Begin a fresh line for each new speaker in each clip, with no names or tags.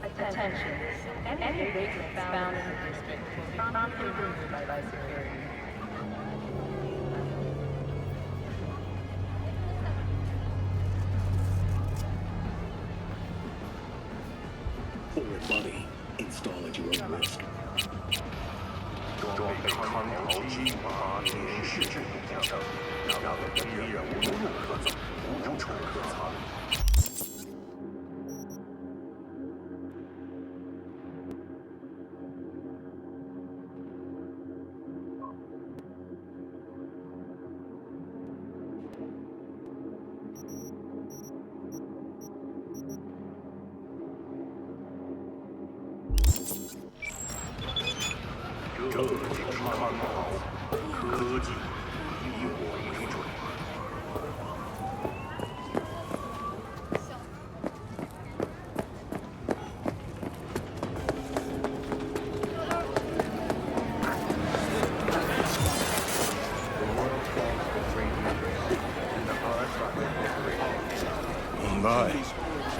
Attention. Any vehicles found in the district will be promptly removed by security.
Forward buddy, install at your own risk.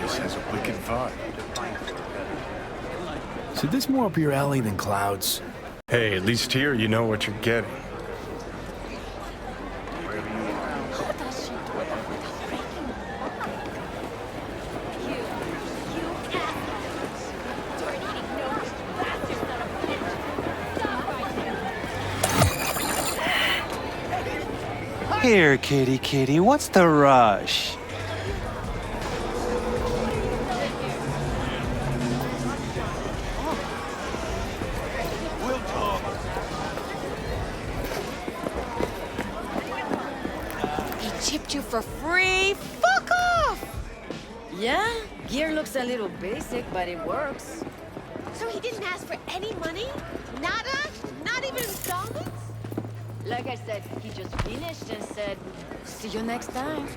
This has a wicked vibe.
So this more up your alley than Cloud's?
Hey, at least here you know what you're getting.
Here, kitty, what's the rush?
Chipped you for free? Fuck off!
Yeah, gear looks a little basic, but it works.
So he didn't ask for any money? Nada? Not even installments?
Like I said, he just finished and said, see you next time.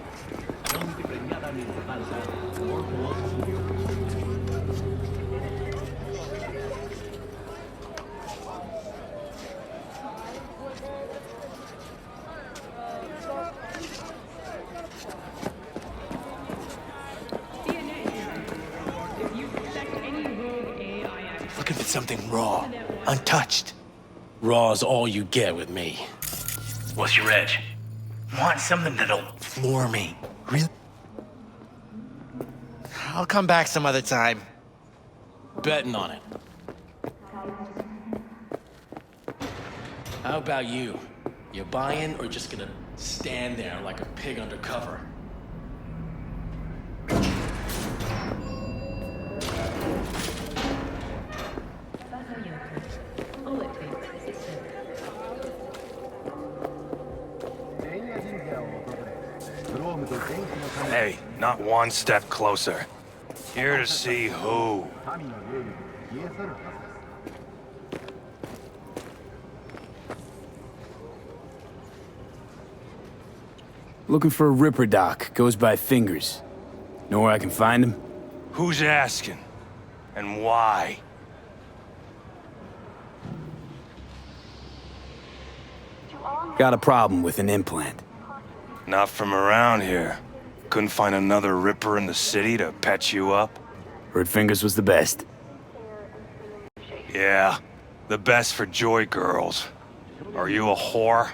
Looking for something raw, untouched.
Raw's all you get with me.
What's your edge? Want something that'll floor me. Really? I'll come back some other time.
Betting on it. How about you? You buying or just gonna stand there like a pig undercover?
Hey, not one step closer. Here to see who.
Looking for a Ripper doc. Goes by Fingers. Know where I can find him?
Who's asking? And why?
Got a problem with an implant.
Not from around here. Couldn't find another Ripper in the city to patch you up?
Heard Fingers was the best.
Yeah, the best for joy girls. Are you a whore?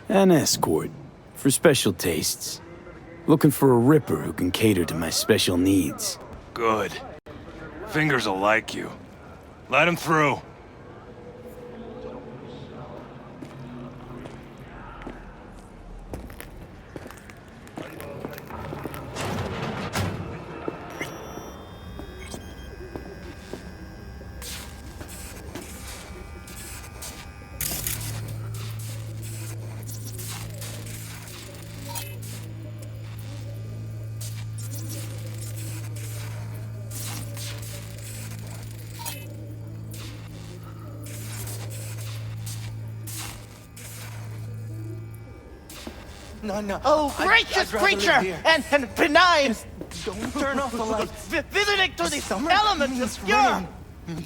An escort. For special tastes. Looking for a Ripper who can cater to my special needs.
Good. Fingers will like you. Let him through.
No.
Oh, gracious creature! And benign!
Don't turn off the lights.
Visiting to the
Summer
elements
means
obscure!
rain.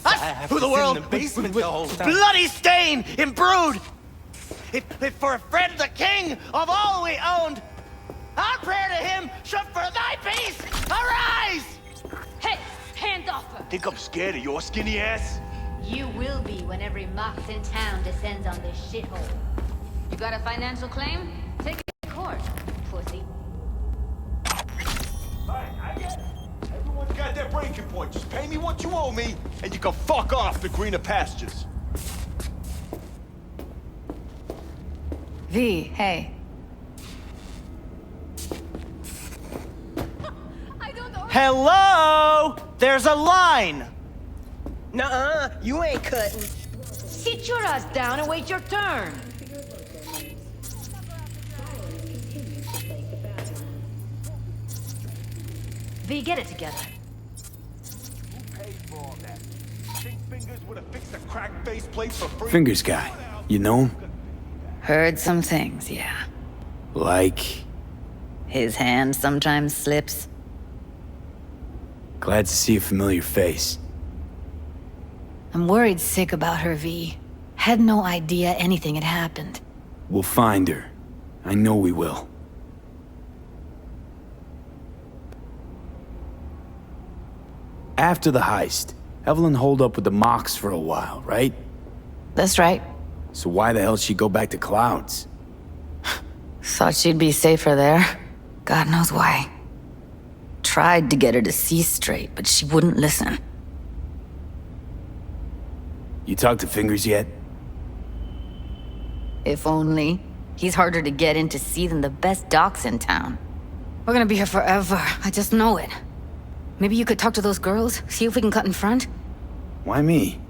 I
Us
have
to
to
the
sit
world
in the basement the whole time.
bloody stain imbrued! If for a friend the king of all we owned, our prayer to him should for thy peace arise!
Hey, hands off her!
Think I'm scared of your skinny ass?
You will be when every mox in town descends on this shithole. You got a financial claim? Take it to court, pussy.
I get it. Everyone's got their breaking point. Just pay me what you owe me, and you can fuck off to greener pastures.
V, hey.
Hello! There's a line!
Nuh-uh, you ain't cutting.
Sit your ass down and wait your turn. V, get it together.
Who paid for all that? Think Fingers would have fixed a cracked faceplate for free?
Fingers guy. You know him?
Heard some things, yeah.
Like...
His hand sometimes slips.
Glad to see a familiar face.
I'm worried sick about her, V. Had no idea anything had happened.
We'll find her. I know we will. After the heist, Evelyn holed up with the Mox for a while, right?
That's right.
So why the hell she go back to Clouds?
Thought she'd be safer there. God knows why. Tried to get her to see straight, but she wouldn't listen.
You talked to Fingers yet?
If only. He's harder to get in to see than the best docs in town. We're gonna be here forever. I just know it. Maybe you could talk to those girls, see if we can cut in front?
Why me?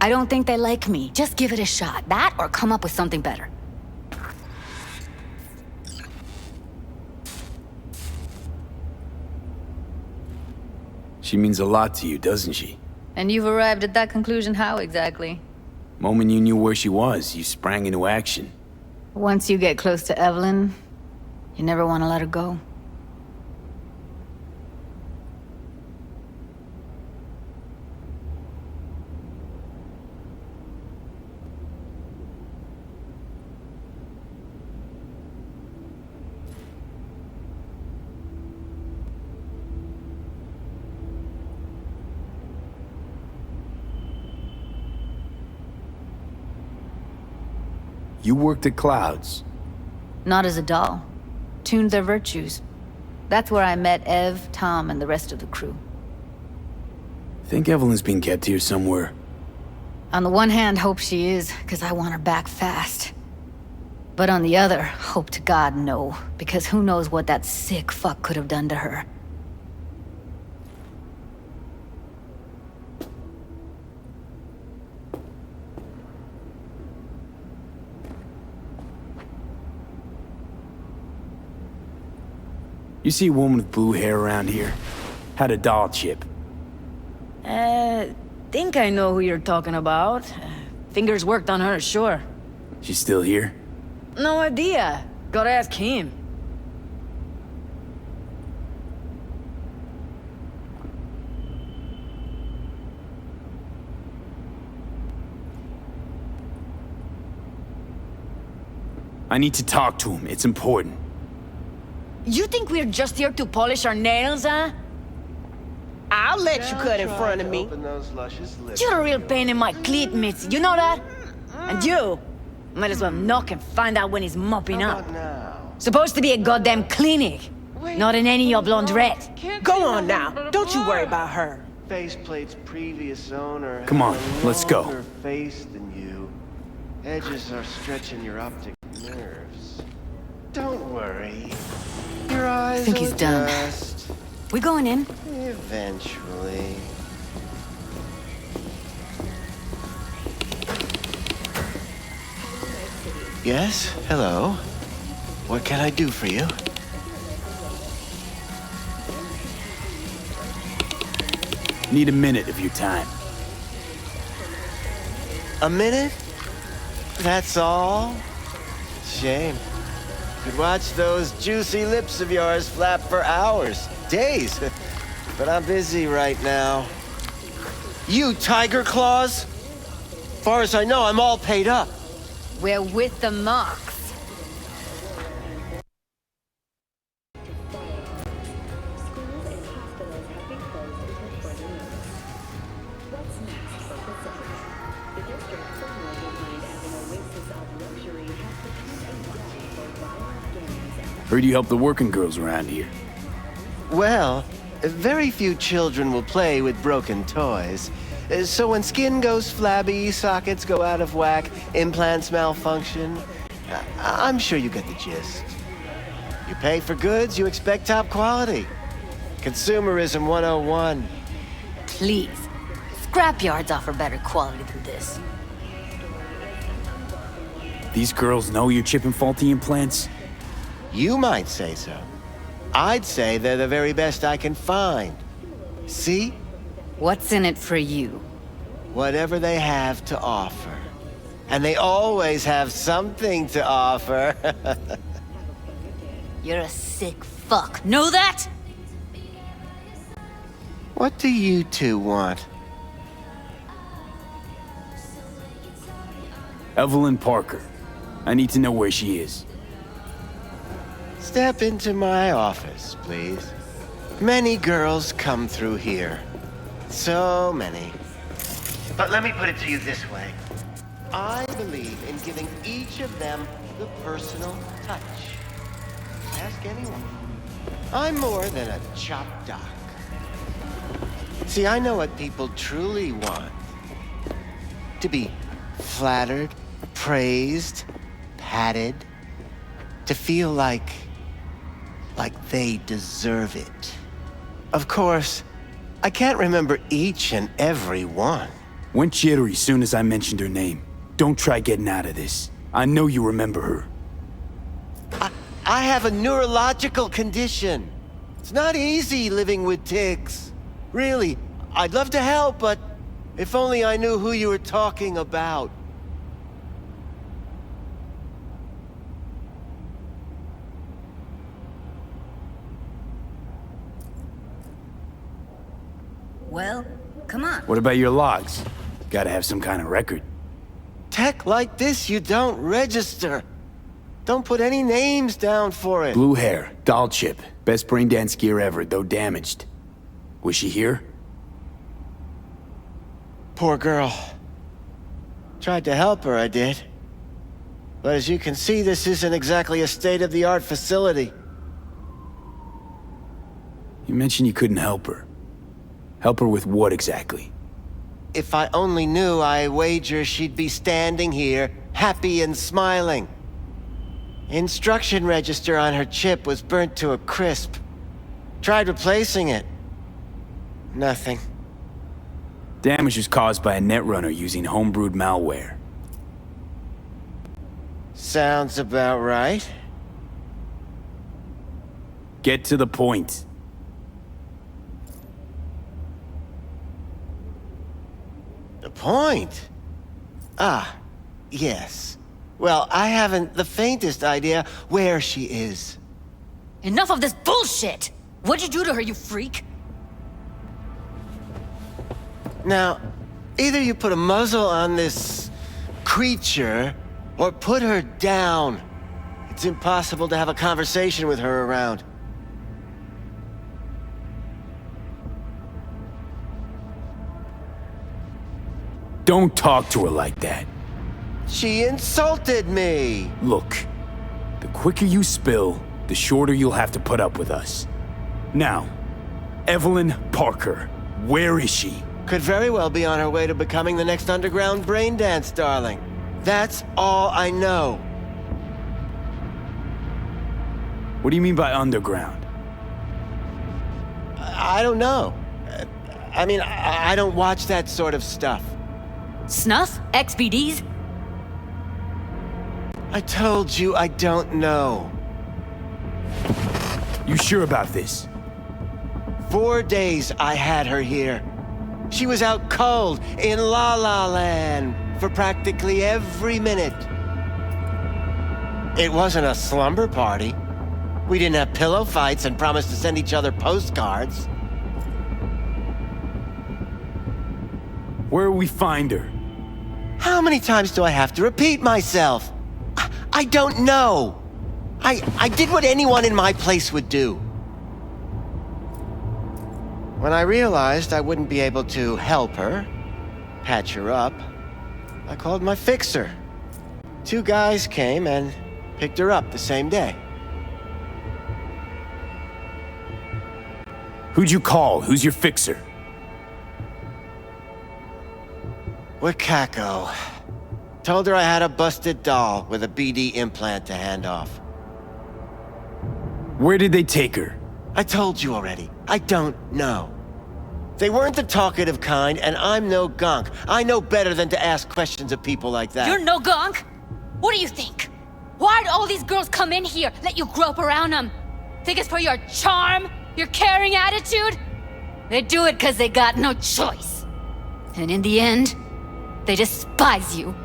I don't think they like me. Just give it a shot. That or come up with something better.
She means a lot to you, doesn't she?
And you've arrived at that conclusion how exactly?
Moment you knew where she was, you sprang into action.
Once you get close to Evelyn, you never want to let her go.
You worked at Clouds.
Not as a doll. Tuned their virtues. That's where I met Ev, Tom, and the rest of the crew.
Think Evelyn's being kept here somewhere.
On the one hand, hope she is, because I want her back fast. But on the other, hope to God no, because who knows what that sick fuck could have done to her.
You see a woman with blue hair around here? Had a doll chip.
Think I know who you're talking about. Fingers worked on her, sure.
She's still here?
No idea. Gotta ask him.
I need to talk to him. It's important.
You think we're just here to polish our nails, huh?
I'll let you cut in front of me.
You're a real pain in my cleat, Mitzi. You know that? And you might as well knock and find out when he's mopping up. Supposed to be a goddamn clinic, not in any oblong red.
Go on now. Don't you worry about her.
Faceplate's previous owner.
Come on,
had a
let's go.
longer face than you. Edges are stretching your optic nerves. Don't worry. Your eyes
I think he's
will
done.
adjust
We going in?
eventually. Yes, hello. What can I do for you?
Need a minute of your time.
A minute? That's all? Shame. Could watch those juicy lips of yours flap for hours, days. But I'm busy right now. You tiger claws? Far as I know, I'm all paid up.
We're with the marks.
Heard you help the working girls around here.
Well, very few children will play with broken toys. So when skin goes flabby, sockets go out of whack, implants malfunction, I'm sure you get the gist. You pay for goods, you expect top quality. Consumerism 101.
Please. Scrapyards offer better quality than this.
These girls know you're chipping faulty implants?
You might say so. I'd say they're the very best I can find. See?
What's in it for you?
Whatever they have to offer. And they always have something to offer.
You're a sick fuck. Know that?
What do you two want?
Evelyn Parker. I need to know where she is.
Step into my office, please. Many girls come through here. So many. But let me put it to you this way. I believe in giving each of them the personal touch. Ask anyone. I'm more than a chop doc. See, I know what people truly want. To be flattered, praised, patted. To feel like they deserve it. Of course, I can't remember each and every one.
Went jittery soon as I mentioned her name. Don't try getting out of this. I know you remember her.
I have a neurological condition. It's not easy living with tics. Really, I'd love to help, but if only I knew who you were talking about.
Well, come on.
What about your logs? Gotta have some kind of record.
Tech like this, you don't register. Don't put any names down for it.
Blue hair, doll chip. Best brain dance gear ever, though damaged. Was she here?
Poor girl. Tried to help her, I did. But as you can see, this isn't exactly a state-of-the-art facility.
You mentioned you couldn't help her. Help her with what exactly?
If I only knew, I wager she'd be standing here, happy and smiling. Instruction register on her chip was burnt to a crisp. Tried replacing it. Nothing.
Damage was caused by a netrunner using homebrewed malware.
Sounds about right.
Get to the point.
The point? Ah, yes. Well, I haven't the faintest idea where she is.
Enough of this bullshit! What'd you do to her, you freak?
Now, either you put a muzzle on this creature, or put her down. It's impossible to have a conversation with her around.
Don't talk to her like that.
She insulted me!
Look, the quicker you spill, the shorter you'll have to put up with us. Now, Evelyn Parker, where is she?
Could very well be on her way to becoming the next underground brain dance darling. That's all I know.
What do you mean by underground?
I don't know. I mean, I don't watch that sort of stuff.
Snuff? XBDs?
I told you I don't know.
You sure about this?
4 days I had her here. She was out cold in La La Land for practically every minute. It wasn't a slumber party. We didn't have pillow fights and promised to send each other postcards.
Where will we find her?
How many times do I have to repeat myself? I don't know. I did what anyone in my place would do. When I realized I wouldn't be able to help her, patch her up, I called my fixer. 2 guys came and picked her up the same day.
Who'd you call? Who's your fixer?
Wakako. Told her I had a busted doll with a BD implant to hand off.
Where did they take her?
I told you already. I don't know. They weren't the talkative kind, and I'm no gonk. I know better than to ask questions of people like that.
You're no gonk? What do you think? Why'd all these girls come in here, let you grope around them? Think it's for your charm? Your caring attitude? They do it because they got no choice. And in the end, they despise you.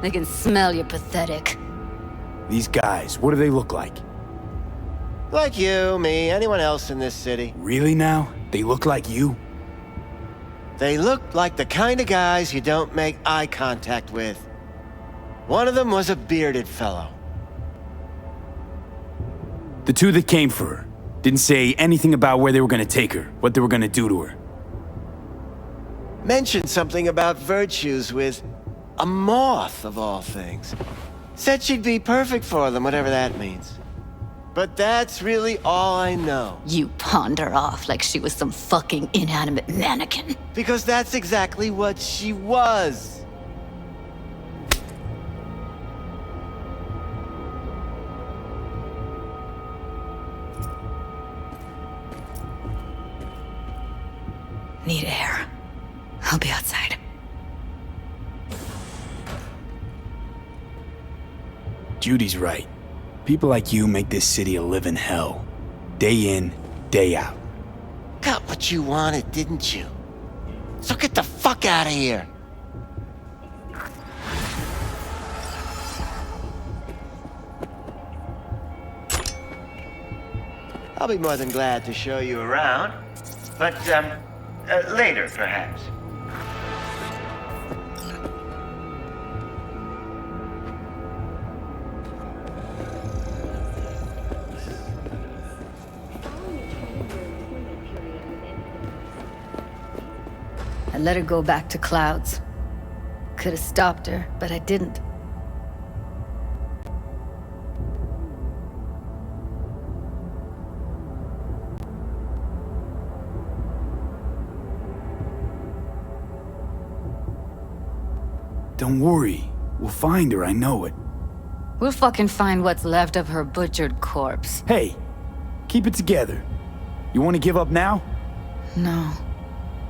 They can smell you're pathetic.
These guys, what do they look like?
Like you, me, anyone else in this city.
Really now? They look like you?
They look like the kind of guys you don't make eye contact with. One of them was a bearded fellow.
The 2 that came for her didn't say anything about where they were gonna take her, what they were gonna do to her.
Mentioned something about virtues with a moth, of all things. Said she'd be perfect for them, whatever that means. But that's really all I know.
You pawned her off like she was some fucking inanimate mannequin.
Because that's exactly what she was.
Need air. I'll be outside.
Judy's right. People like you make this city a living hell. Day in, day out.
Got what you wanted, didn't you? So get the fuck out of here. I'll be more than glad to show you around. But, later, perhaps.
I let her go back to Clouds. Could have stopped her, but I didn't.
Don't worry. We'll find her, I know it.
We'll fucking find what's left of her butchered corpse.
Hey, keep it together. You want to give up now?
No.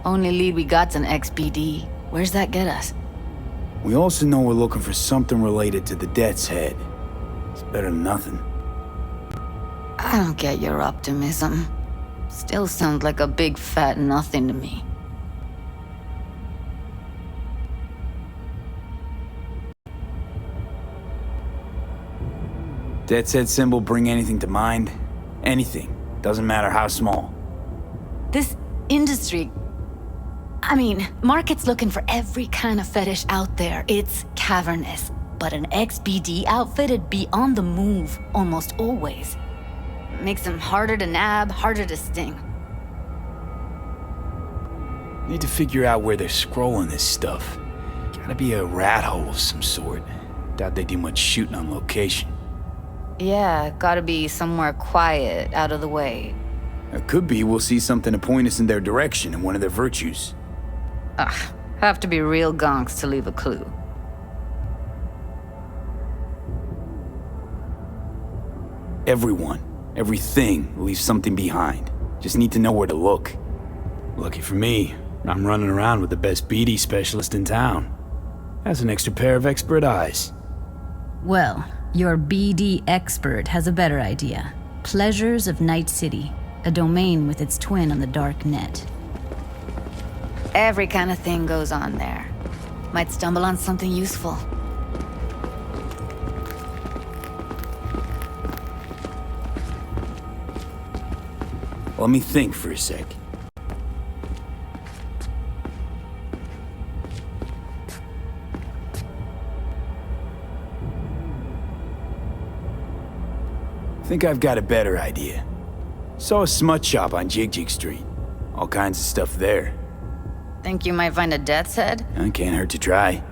Only lead we got's an XBD. Where's that get us?
We also know we're looking for something related to the Death's Head. It's better than nothing.
I don't get your optimism. Still sounds like a big fat nothing to me.
Death's Head symbol bring anything to mind? Anything. Doesn't matter how small.
This industry... I mean, market's looking for every kind of fetish out there. It's cavernous. But an XBD outfit'd be on the move almost always. Makes them harder to nab, harder to sting.
Need to figure out where they're scrolling this stuff. Gotta be a rat hole of some sort. Doubt they do much shooting on location.
Yeah, gotta be somewhere quiet, out of the way.
It could be we'll see something to point us in their direction in one of their virtues.
Ugh, have to be real gonks to leave a clue.
Everyone, everything leaves something behind. Just need to know where to look. Lucky for me, I'm running around with the best BD specialist in town. That's an extra pair of expert eyes.
Well, your BD expert has a better idea. Pleasures of Night City, a domain with its twin on the dark net.
Every kind of thing goes on there. Might stumble on something useful.
Let me think for a sec. Think I've got a better idea. Saw a smut shop on Jig Street. All kinds of stuff there.
Think you might find a death's head?
Can't hurt to try.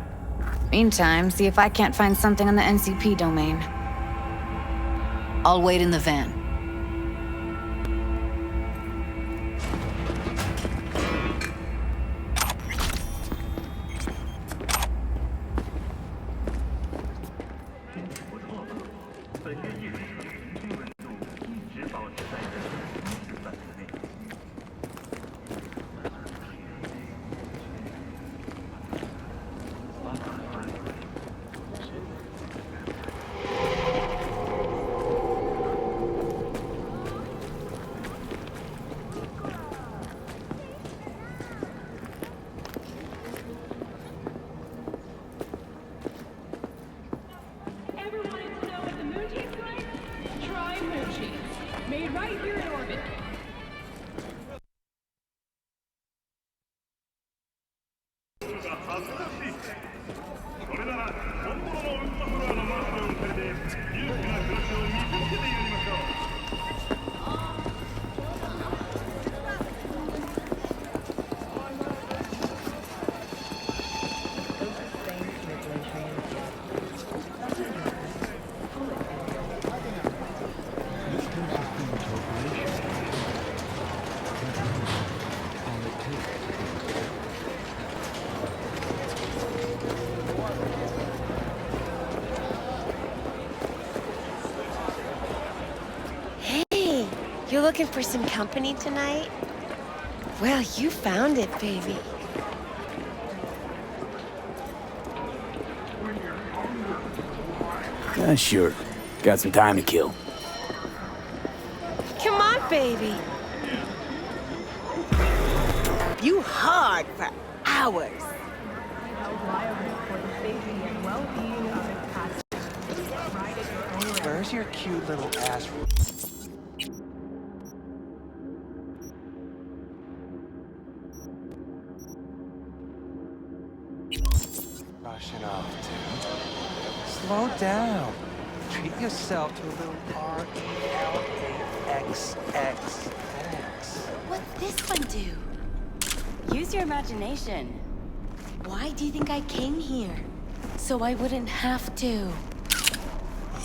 Meantime, see if I can't find something on the NCP domain. I'll wait in the van.
You looking for some company tonight? Well, you found it, baby.
Sure. Got some time to kill.
Come on, baby. You hard for hours.
Where's your cute little ass? Rushing off, dude. Slow down. Treat yourself to a little R-E-L-A-X-X-X.
What's this one do? Use your imagination. Why do you think I came here? So I wouldn't have to.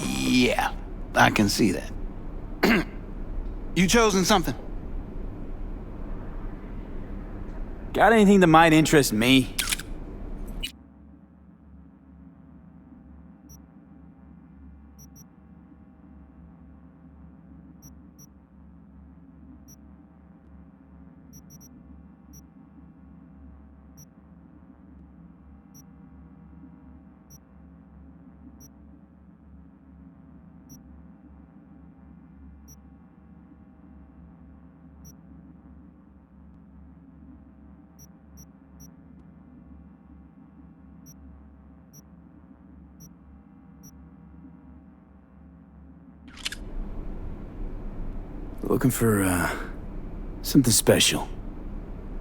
Yeah, I can see that.
You chosen something?
Got anything that might interest me? Looking for, something special.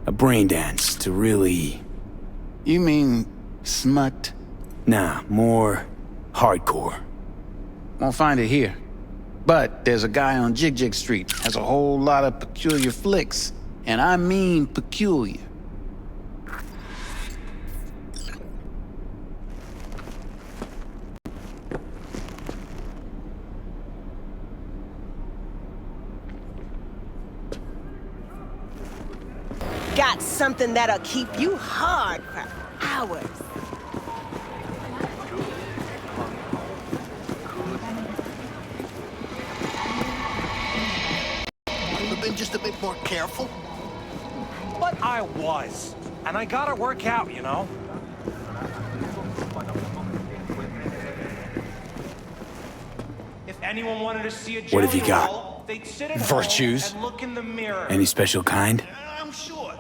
A brain dance to really...
You mean smut?
Nah, more hardcore.
Won't find it here. But there's a guy on Jig Street, has a whole lot of peculiar flicks. And I mean peculiar.
Got something that'll keep you hard for hours.
Could have been just a bit more careful.
But I was. And I gotta work out, you know? If anyone wanted to see a
What have you got?
general, they'd sit at
Virtues?
home and look in the mirror.
Any special kind?
I'm sure.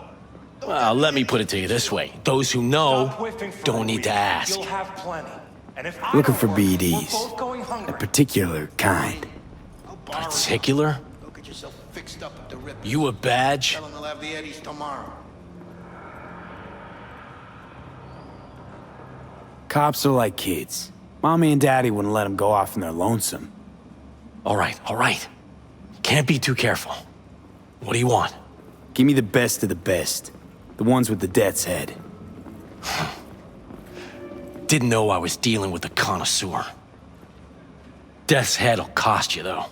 Well, let me put it to you this way. Those who know don't need to ask.
You'll have plenty. And if I
Looking
don't
for
work, we're
BDs.
both going
A
hungry.
particular kind.
Particular?
Go get yourself fixed up at the
You a badge?
Tell him he'll have the Eddies tomorrow.
Cops are like kids. Mommy and Daddy wouldn't let them go off in their lonesome.
All right. Can't be too careful. What do you want?
Give me the best of the best. The ones with the death's head.
Didn't know I was dealing with a connoisseur. Death's head'll cost you, though.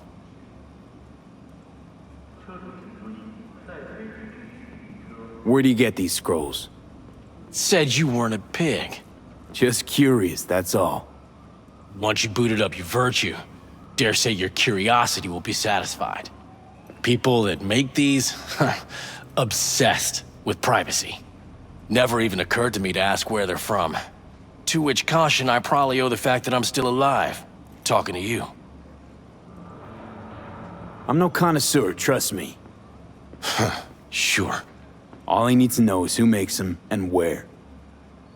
Where do you get these scrolls?
Said you weren't a pig.
Just curious, that's all.
Once you booted up your virtue, dare say your curiosity will be satisfied. People that make these, obsessed with privacy. Never even occurred to me to ask where they're from. To which caution I probably owe the fact that I'm still alive, talking to you.
I'm no connoisseur, trust me.
Sure.
All I need to know is who makes them and where.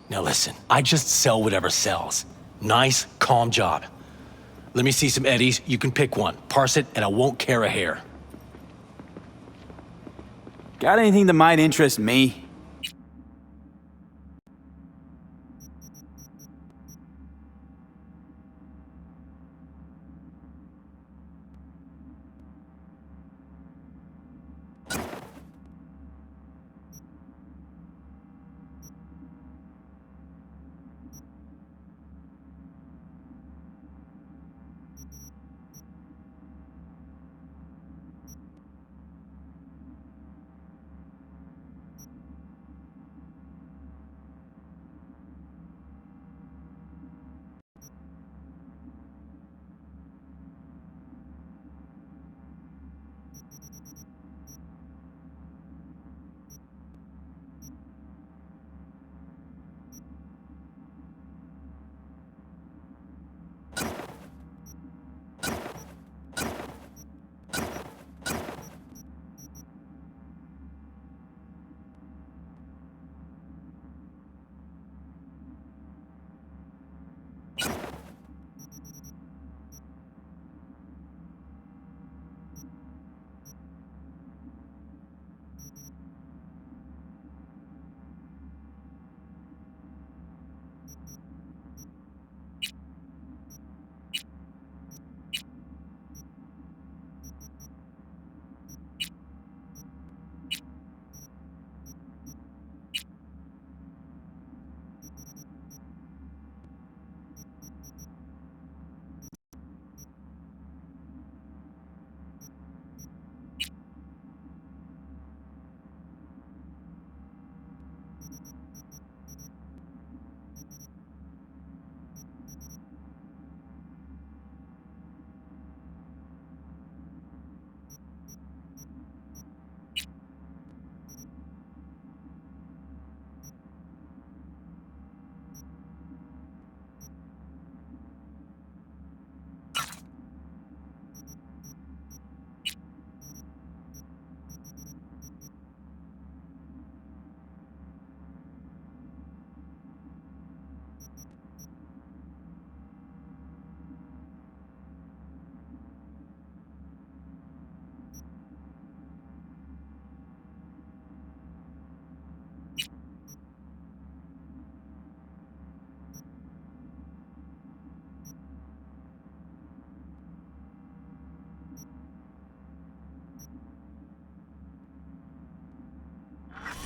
Now listen, I just sell whatever sells. Nice, calm job. Let me see some eddies, you can pick one, parse it, and I won't care a hair.
Got anything that might interest me?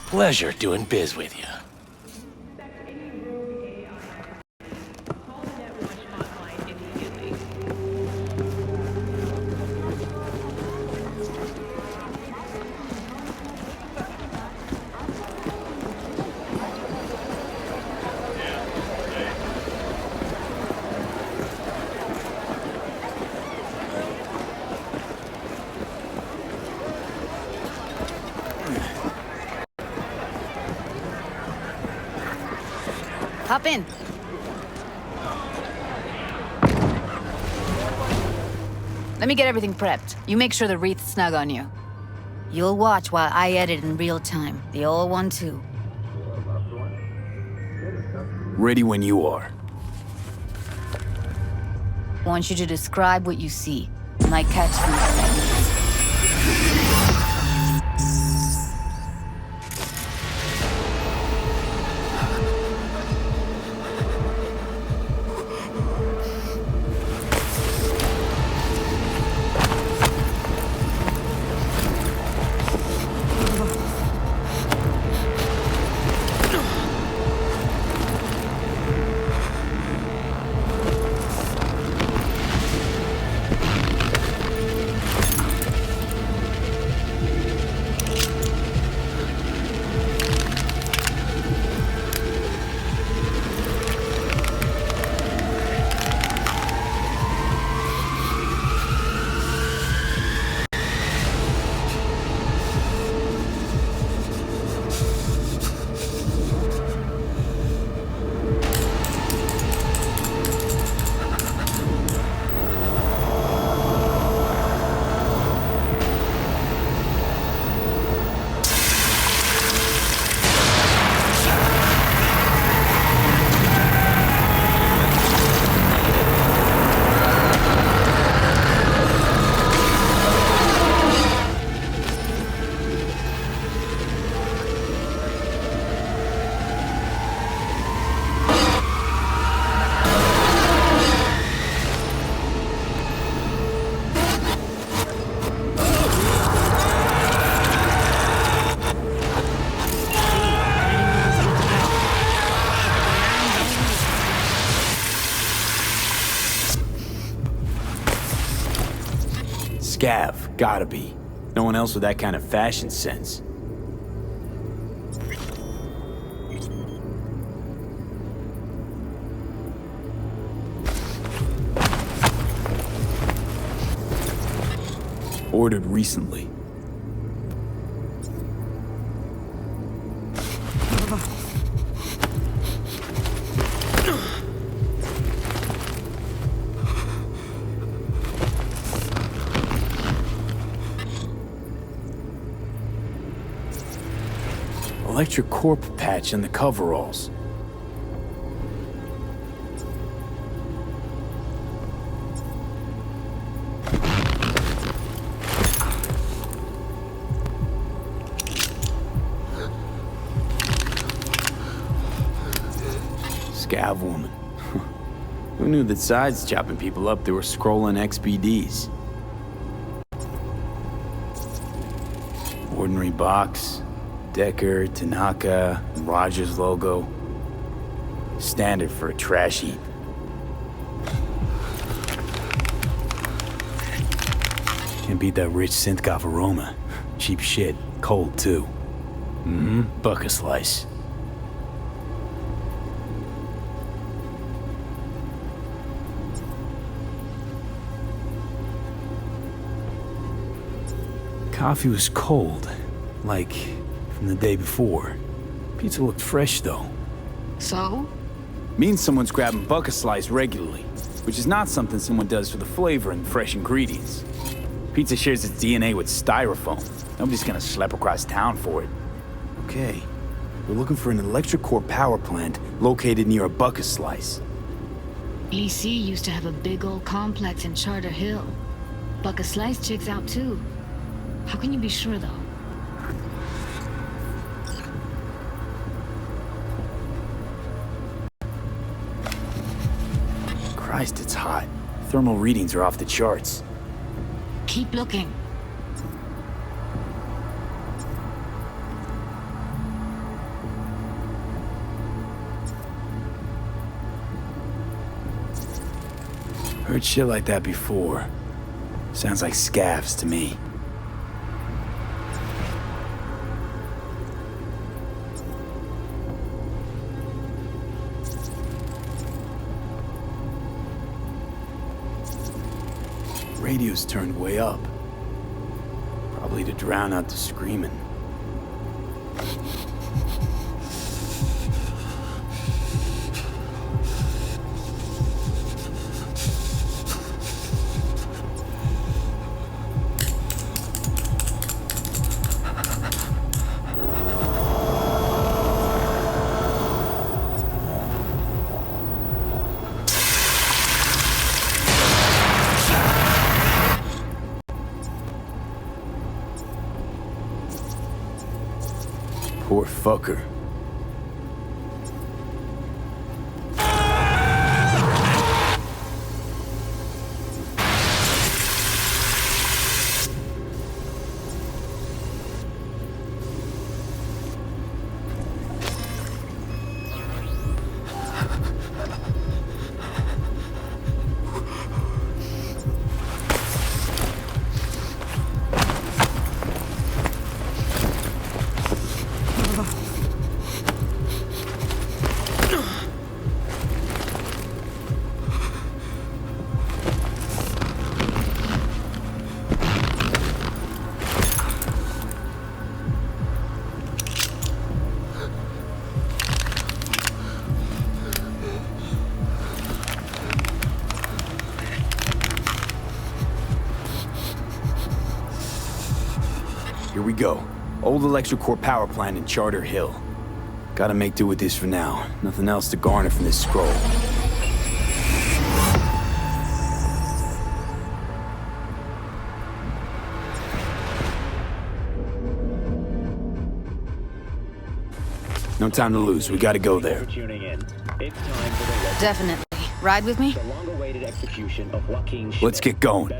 Pleasure doing biz with you.
Hop in. Let me get everything prepped. You make sure the wreath's snug on you.
You'll watch while I edit in real time. The old one, too.
Ready when you are.
Want you to describe what you see. My catchphrase.
Scav, gotta be. No one else with that kind of fashion sense. Ordered recently. Electric corp patch in the coveralls. Scav woman. Who knew that sides chopping people up, they were scrolling XBDs? Ordinary box. Decker, Tanaka, Rogers logo. Standard for a trash heap. Can't beat that rich synth aroma. Cheap shit. Cold, too. Bucket slice. Coffee was cold. Like from the day before. Pizza looked fresh, though.
So?
Means someone's grabbing bucket slice regularly, which is not something someone does for the flavor and fresh ingredients. Pizza shares its DNA with styrofoam. Nobody's gonna schlep across town for it. Okay, we're looking for an electric core power plant located near a bucket slice.
EC used to have a big old complex in Charter Hill. Bucket Slice checks out too. How can you be sure, though?
Christ, it's hot. Thermal readings are off the charts.
Keep looking.
Heard shit like that before. Sounds like scavs to me. Radio's turned way up. Probably to drown out the screaming. Poor fucker. Here we go. Old electric core power plant in Charter Hill. Gotta make do with this for now. Nothing else to garner from this scroll. No time to lose. We gotta go there.
Definitely. Ride with me?
Let's get going.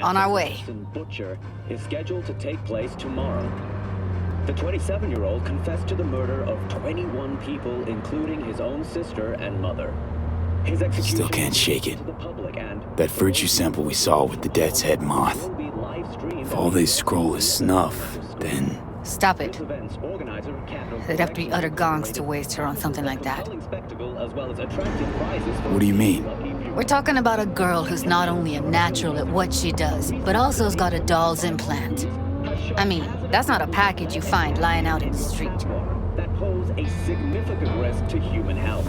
On our way.
Butcher is scheduled to take place tomorrow. The 27-year-old confessed to the murder of 21 people, including his own sister and mother. His execution
Still can't shake it. That virtue sample we saw with the death's head moth. If all they scroll is snuff, then...
Stop it. There'd have to be utter gongs to waste her on something like that.
What do you mean?
We're talking about a girl who's not only a natural at what she does, but also has got a doll's implant. I mean, that's not a package you find lying out in the street.
That pose a significant risk to human health.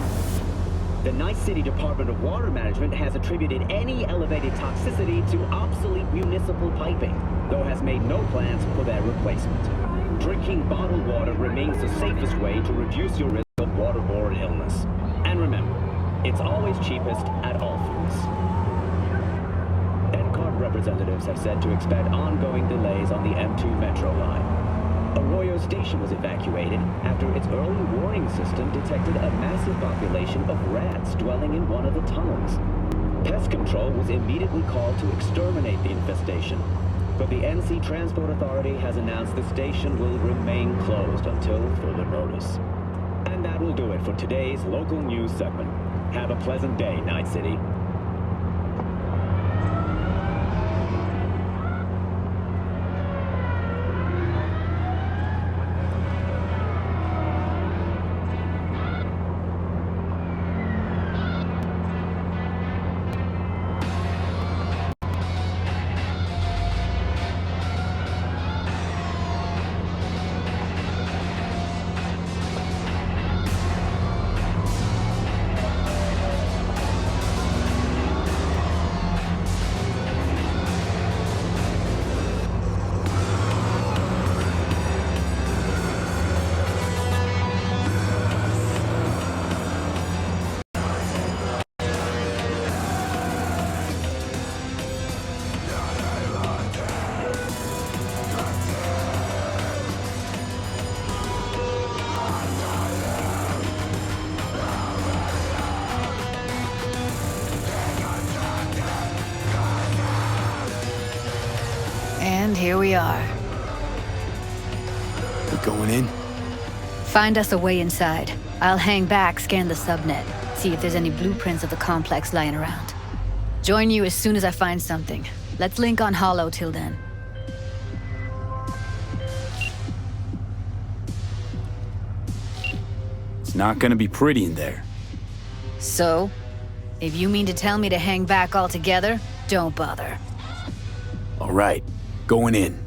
The Night City Department of Water Management has attributed any elevated toxicity to obsolete municipal piping, though has made no plans for their replacement. Drinking bottled water remains the safest way to reduce your risk of waterborne illness. And remember, it's always cheapest at All Foods. NCARB representatives have said to expect ongoing delays on the M2 Metro line. Arroyo Station was evacuated after its early warning system detected a massive population of rats dwelling in one of the tunnels. Pest control was immediately called to exterminate the infestation, but the NC Transport Authority has announced the station will remain closed until further notice. And that will do it for today's local news segment. Have a pleasant day, Night City.
And here we are.
We going in?
Find us a way inside. I'll hang back, scan the subnet, see if there's any blueprints of the complex lying around. Join you as soon as I find something. Let's link on Hollow till then.
It's not gonna be pretty in there.
So? If you mean to tell me to hang back altogether, don't bother.
All right, going in.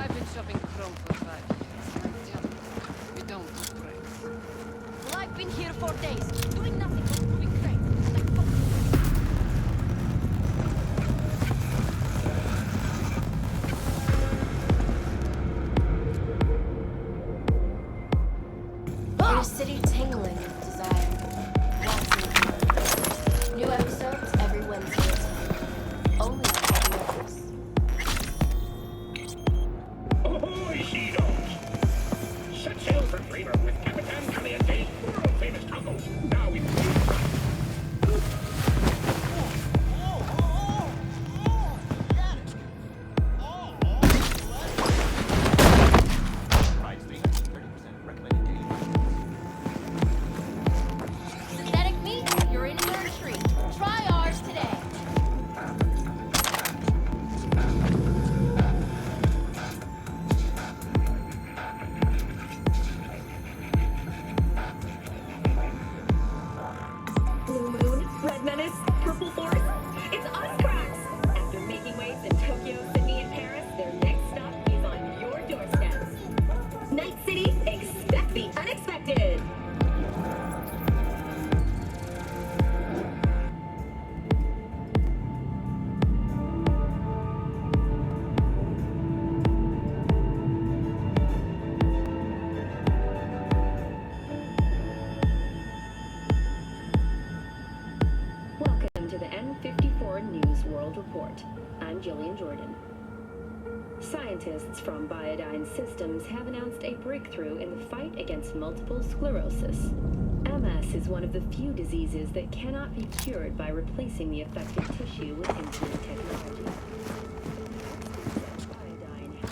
I've been shopping Chrome for 5 years. We don't do breaks.
Well, I've been here for days, doing nothing but moving crates. Like fuck. In a city tingling with desire. Lots of new episodes every Wednesday at 10. Only on Netflix.
Ahoy, sea dogs! Set sail for flavor with Capitan Caliente's world-famous tacos. Now we
Synthetic meat, you're in for a treat. Try ours today.
Blue Moon, Red Menace, Purple Force. It's us, cracks! After making waves in Tokyo, Sydney, and Paris, their next stop is on your doorsteps. Night City, expect the unexpected! Welcome to the N54 News World Report. I'm Jillian Jordan. Scientists from Biodyne Systems have announced a breakthrough in the fight against multiple sclerosis. MS is one of the few diseases that cannot be cured by replacing the affected tissue with insulin technology. Biodyne has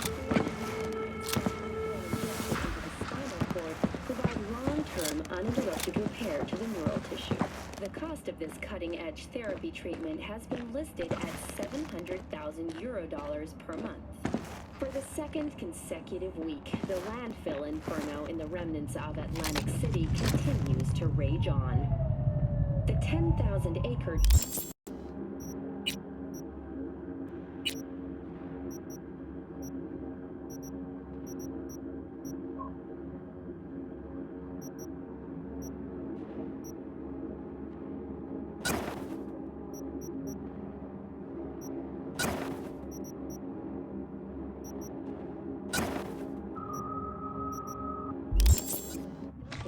spinal cord provide long-term uninterrupted repair to the neural tissue. The cost of this cutting-edge therapy treatment has been listed at 700,000 euro per month. For the second consecutive week, the landfill inferno in the remnants of Atlantic City continues to rage on. The 10,000-acre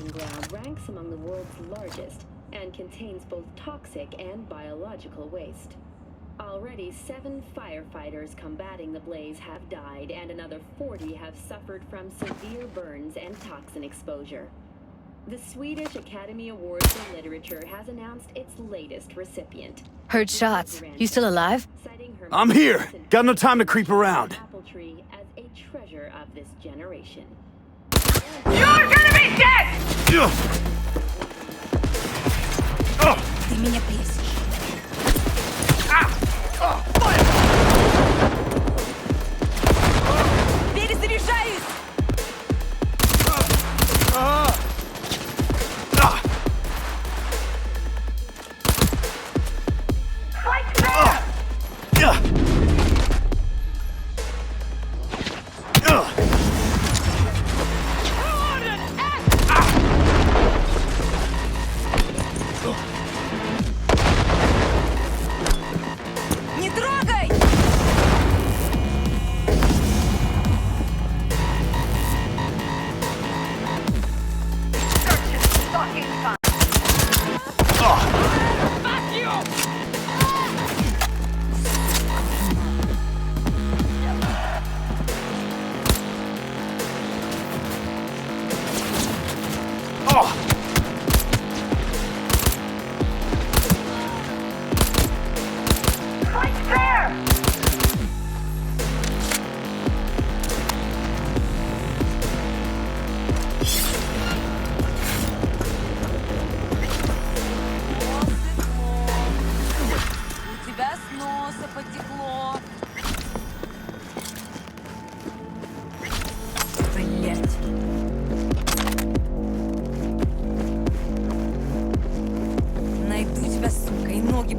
ground ranks among the world's largest and contains both toxic and biological waste. Already 7 firefighters combating the blaze have died and another 40 have suffered from severe burns and toxin exposure. The Swedish Academy Award for Literature has announced its latest recipient.
Heard shots. You still alive?
I'm here. Got no time to creep around.
Apple tree as a treasure of this generation.
You're gonna be dead!
Ты меня бесишь. Перезаряжаюсь!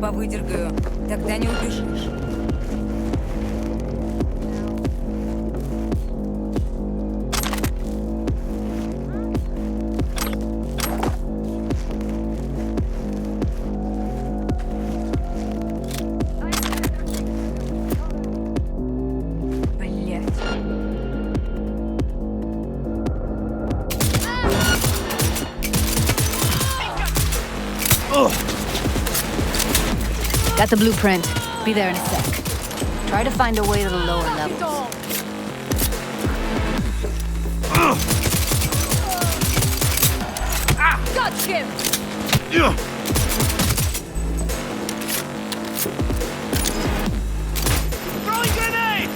Повыдергаю, тогда не убежишь.
Got the blueprint. Be there in a sec. Try to find a way to the lower levels.
Got him!
Throwing grenade!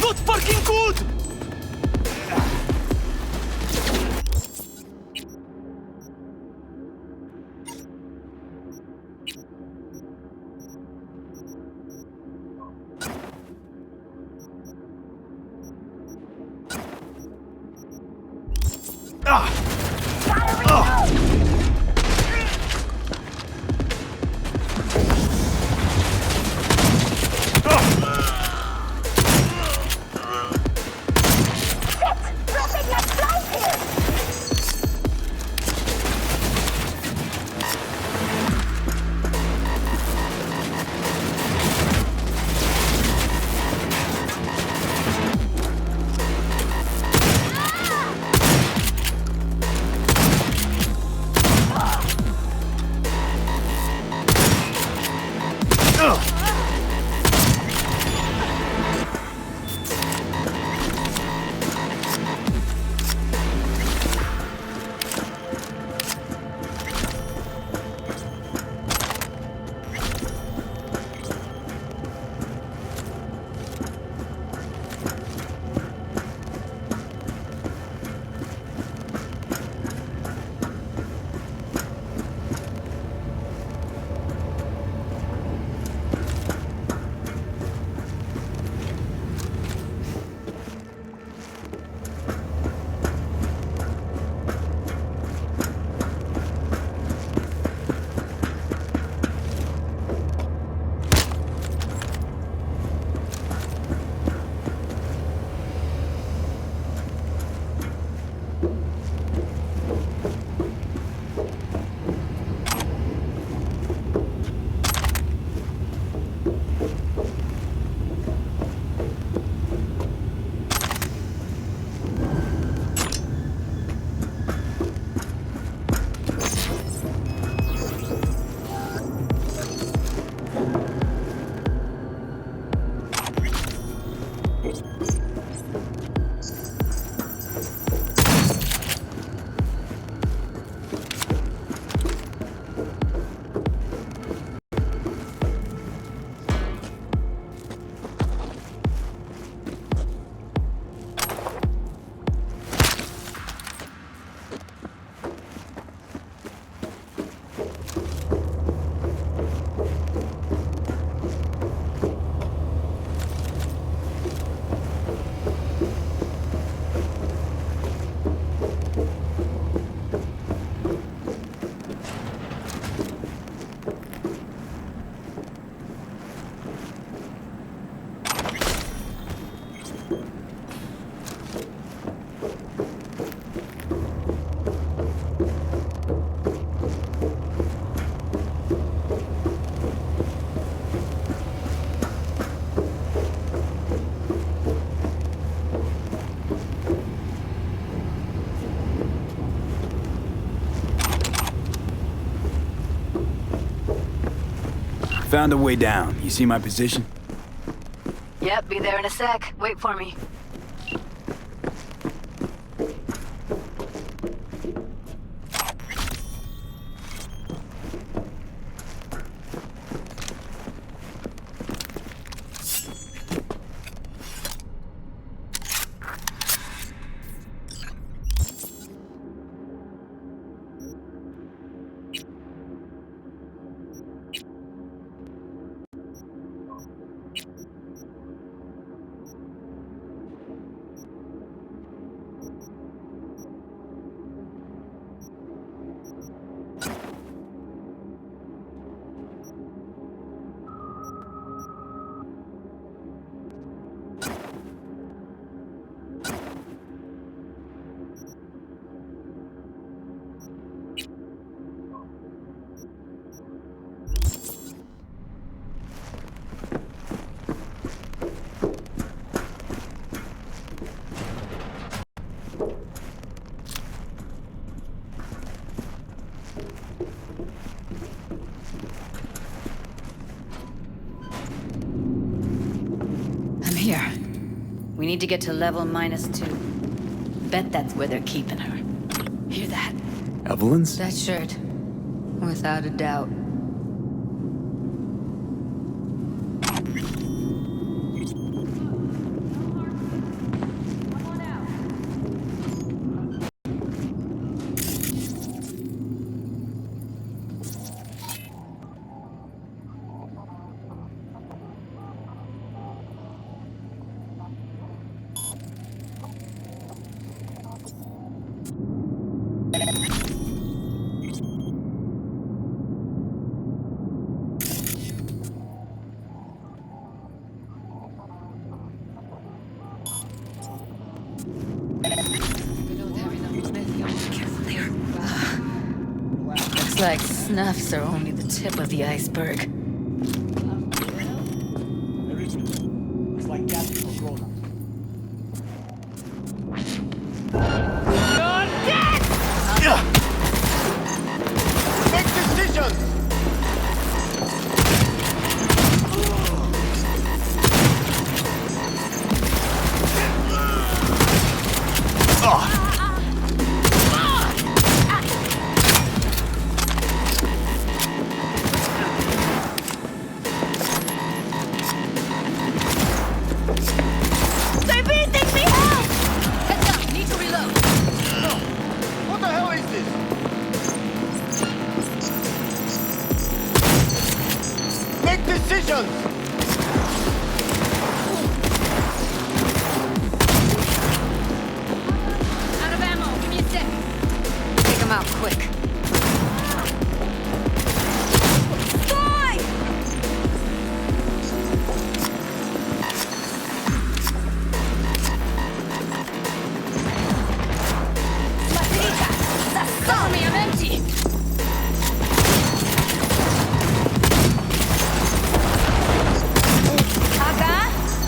Not fucking good!
found a way down. You see my position?
Yep, be there in a sec. Wait for me. Here. We need to get to level -2. Bet that's where they're keeping her. Hear that?
Evelyn's?
That shirt. Without a doubt. Looks like snuffs are only the tip of the iceberg.
It's like gas for grown-ups.
Make decisions! What the hell is this? Make decisions!
Out of ammo. Give me a sec.
Take them out quick.
Cover me, I'm empty.
Ага,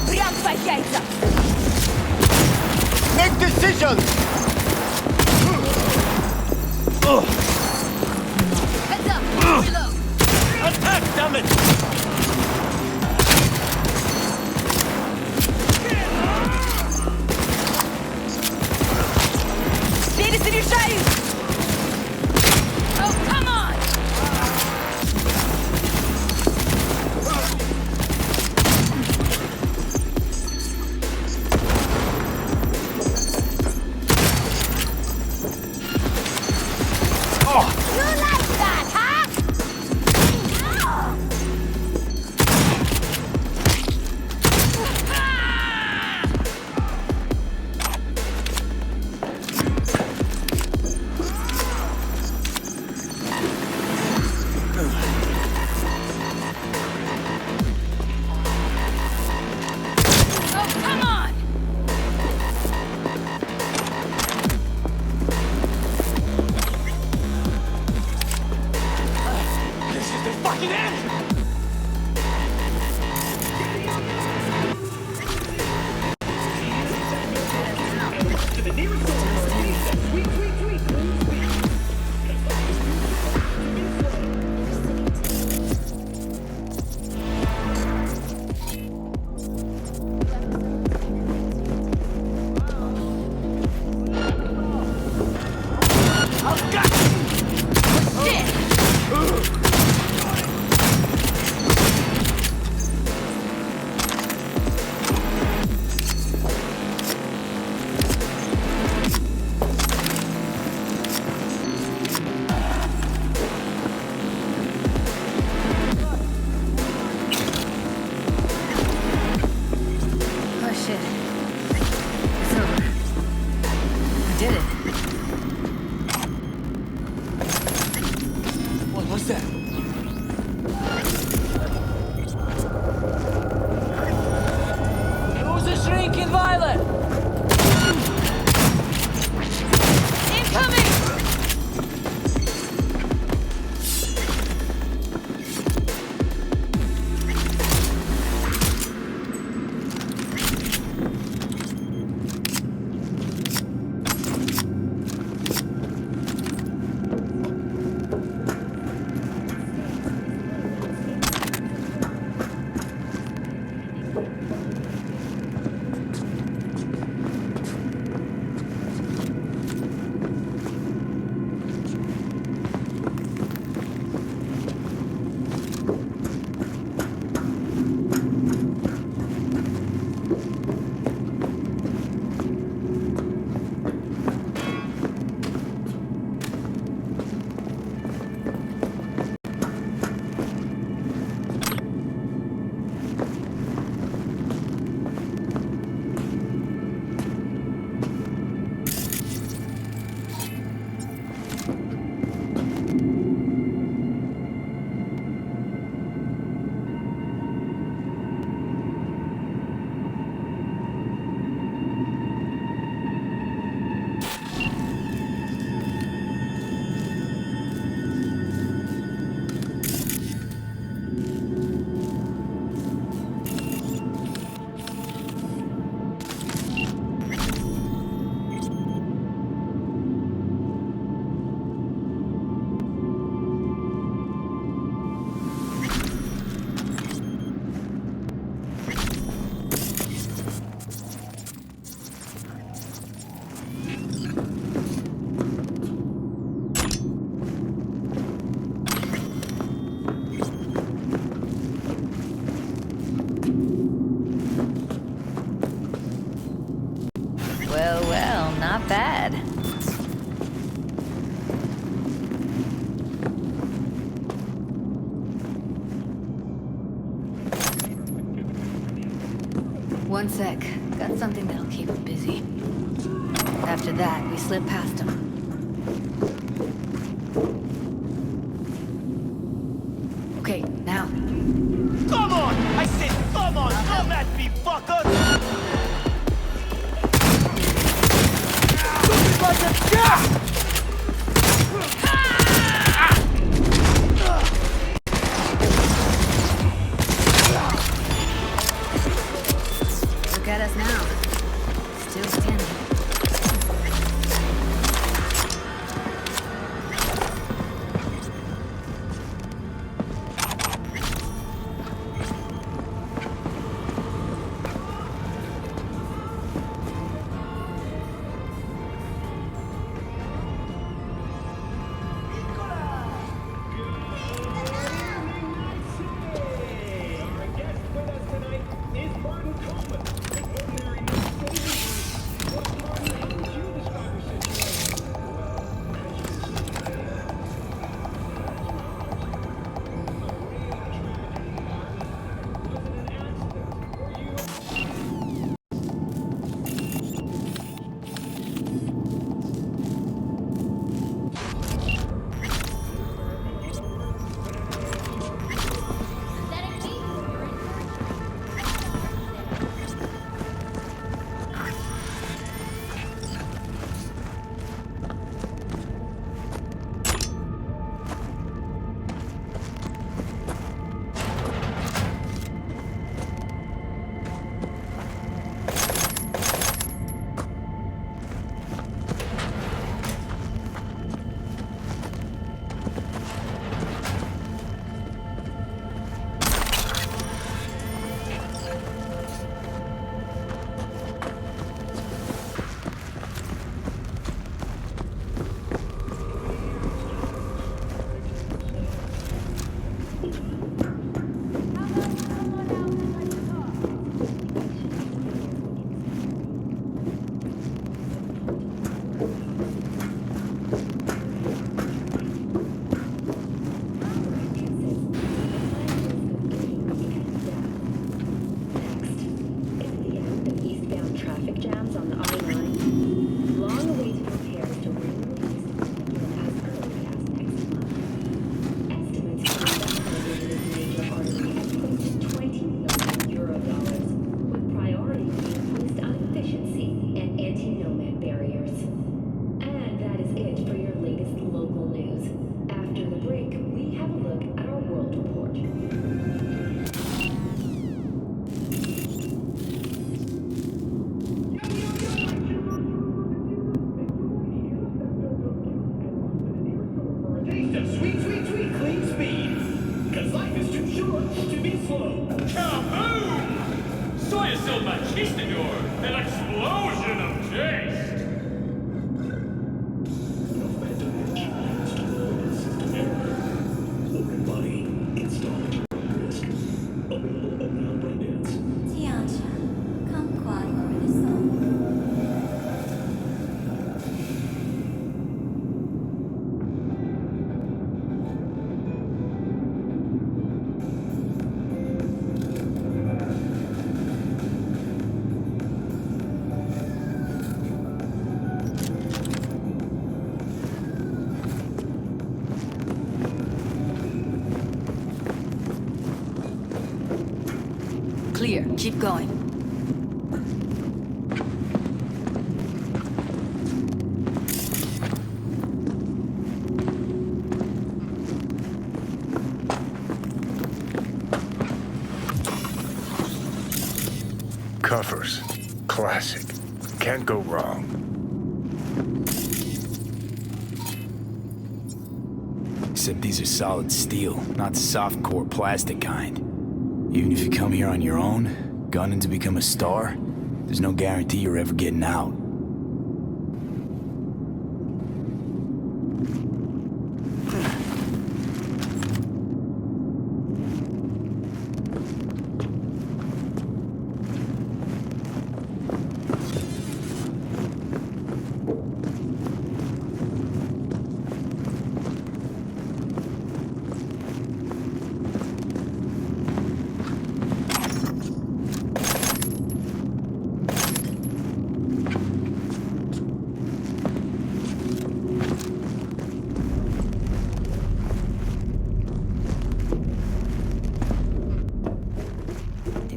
прям по яйцам.
Make decisions!
Heads up. Reload.
Attack, damn it!
Перезаряжаюсь!
Oh, come on.
You like that, huh? Pink and violet! Incoming!
Well, not bad. One sec. Got something that'll keep him busy. After that, we slip past him. Okay, now.
Come on! I said come on! Come at me, fuckers! Like a cat!
Look at us now. Still standing. Keep going.
Covers. Classic. Can't go wrong.
Except these are solid steel, not soft-core plastic kind. Even if you come here on your own, gunning to become a star, there's no guarantee you're ever getting out.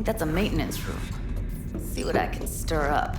That's a maintenance room. See what I can stir up.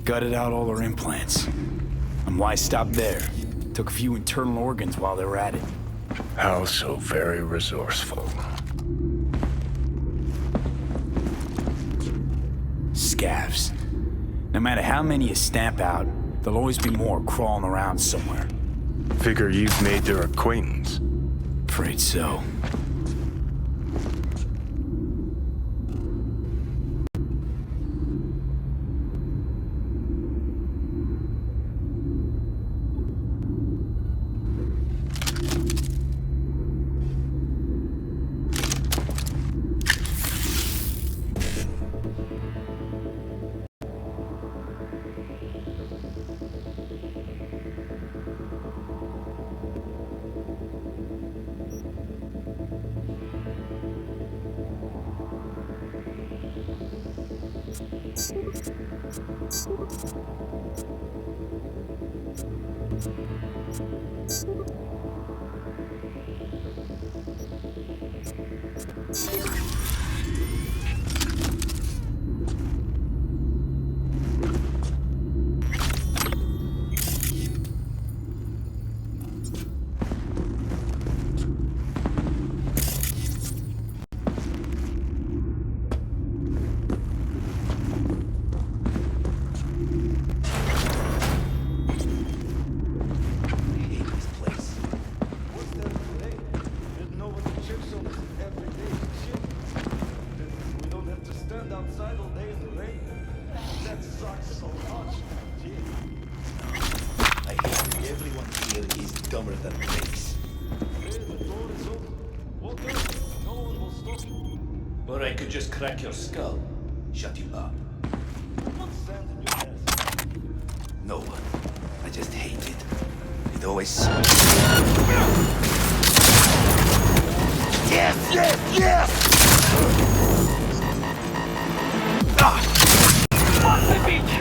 Gutted out all her implants. And why stop there? Took a few internal organs while they were at it.
How so very resourceful.
scavs. No matter how many you stamp out, there'll always be more crawling around somewhere.
Figure you've made their acquaintance.
Afraid so.
Or I could just crack your skull, shut you up. No one. I just hate it. It always... Yes, yes, yes! On the beach!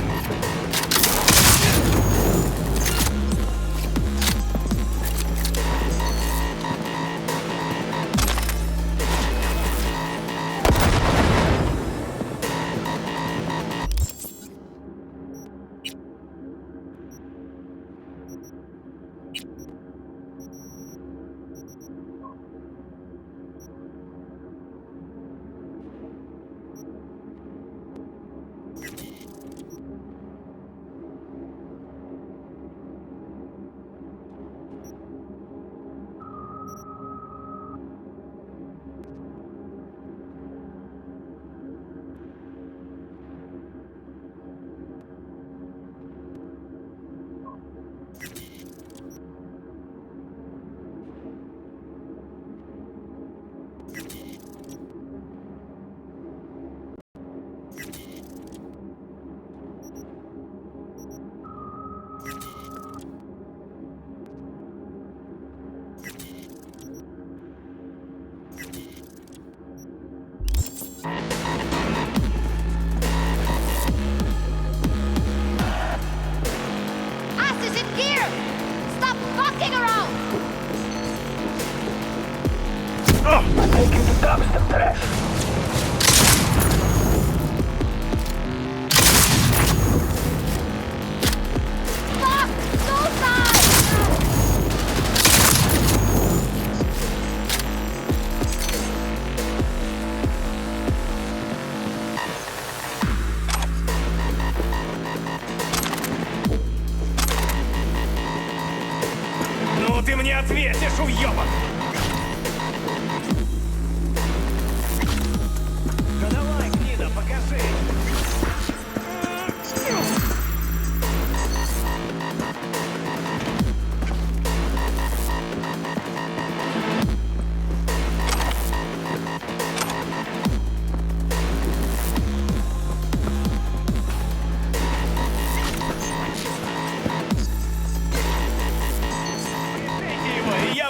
Ну ты мне ответишь, уёбок! Ну давай, гнида, покажи!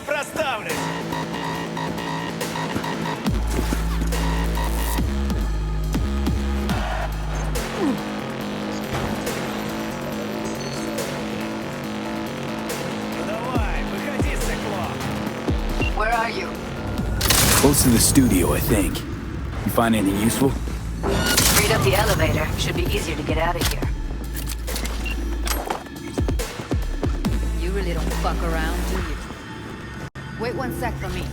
Проставлюсь! Ну давай, выходи, циклоп!
Where are you?
Close to the studio, I think. You find anything useful?
Freed up the elevator. Should be easier to get out of here.
You really don't fuck around, do you? Wait one sec for me.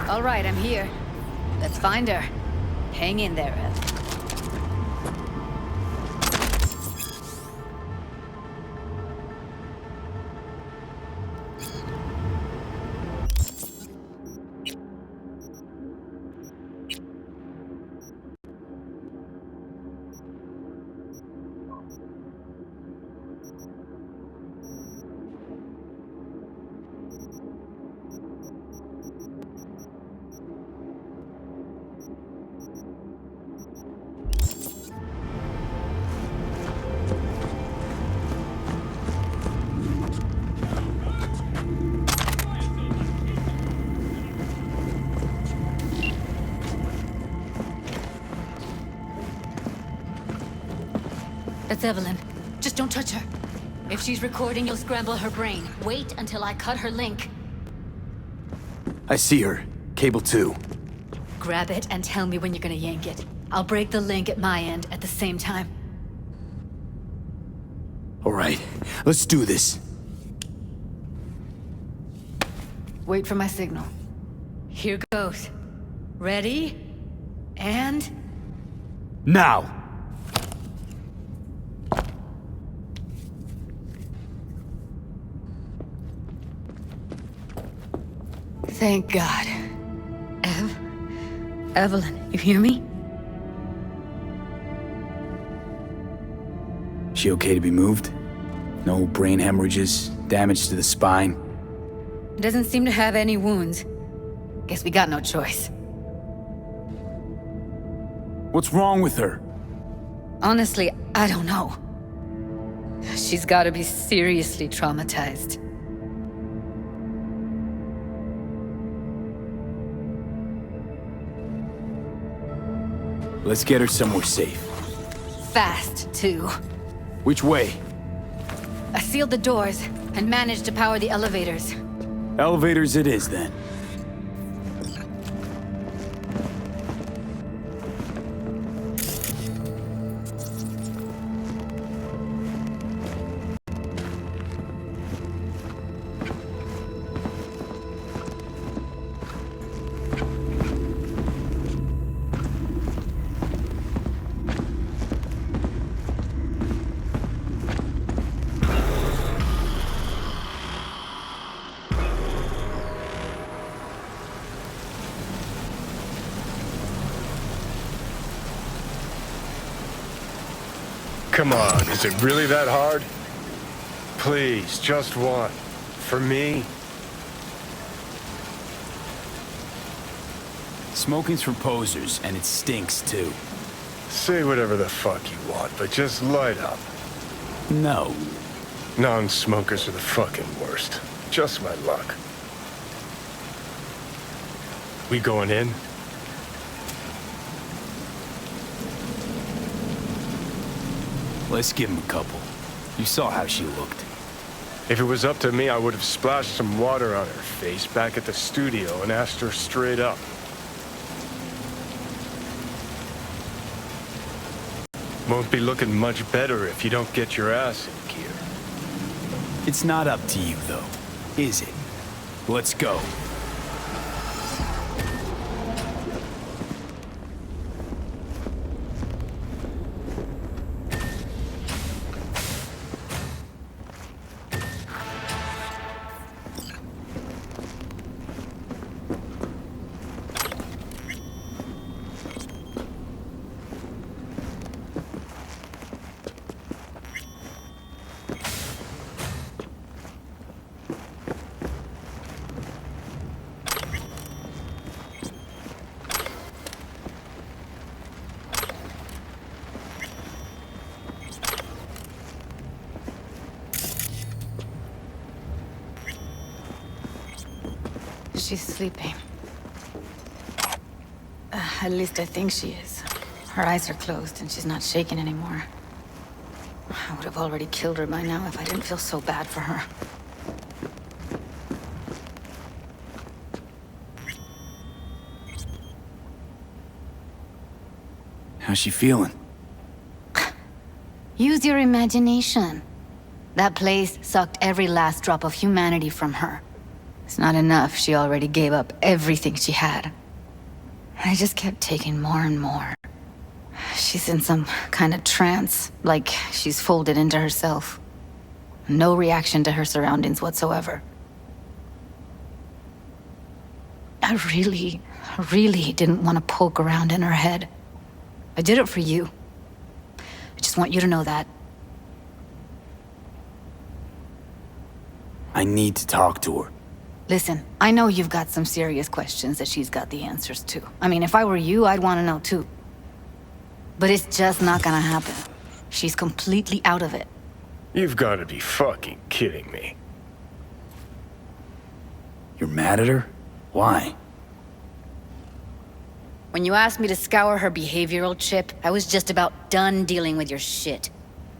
All right, I'm here. Let's find her. Hang in there, Ev.
That's Evelyn. Just don't touch her. If she's recording, you'll scramble her brain. Wait until I cut her link.
I see her. Cable 2.
Grab it and tell me when you're gonna yank it. I'll break the link at my end at the same time.
All right, let's do this.
Wait for my signal.
Here goes. Ready? And...
Now!
Thank God. Evelyn, you hear me?
She okay to be moved? No brain hemorrhages, damage to the spine?
Doesn't seem to have any wounds. Guess we got no choice.
What's wrong with her?
Honestly, I don't know. She's gotta be seriously traumatized.
Let's get her somewhere safe.
Fast, too.
Which way?
I sealed the doors and managed to power the elevators.
Elevators it is, then.
Come on, is it really that hard? Please, just one. For me?
Smoking's for posers, and it stinks, too.
Say whatever the fuck you want, but just light up.
No.
Non-smokers are the fucking worst. Just my luck. We going in?
Let's give him a couple. You saw how she looked.
If it was up to me, I would have splashed some water on her face back at the studio and asked her straight up. Won't be looking much better if you don't get your ass in gear.
It's not up to you, though, is it? Let's go.
She's sleeping. At least I think she is. Her eyes are closed and she's not shaking anymore. I would have already killed her by now if I didn't feel so bad for her.
How's she feeling?
Use your imagination. That place sucked every last drop of humanity from her. It's not enough. She already gave up everything she had. I just kept taking more and more. She's in some kind of trance, like she's folded into herself. No reaction to her surroundings whatsoever. I really didn't want to poke around in her head. I did it for you. I just want you to know that.
I need to talk to her.
Listen, I know you've got some serious questions that she's got the answers to. I mean, if I were you, I'd want to know too. But it's just not gonna happen. She's completely out of it.
You've got to be fucking kidding me.
You're mad at her? Why?
When you asked me to scour her behavioral chip, I was just about done dealing with your shit.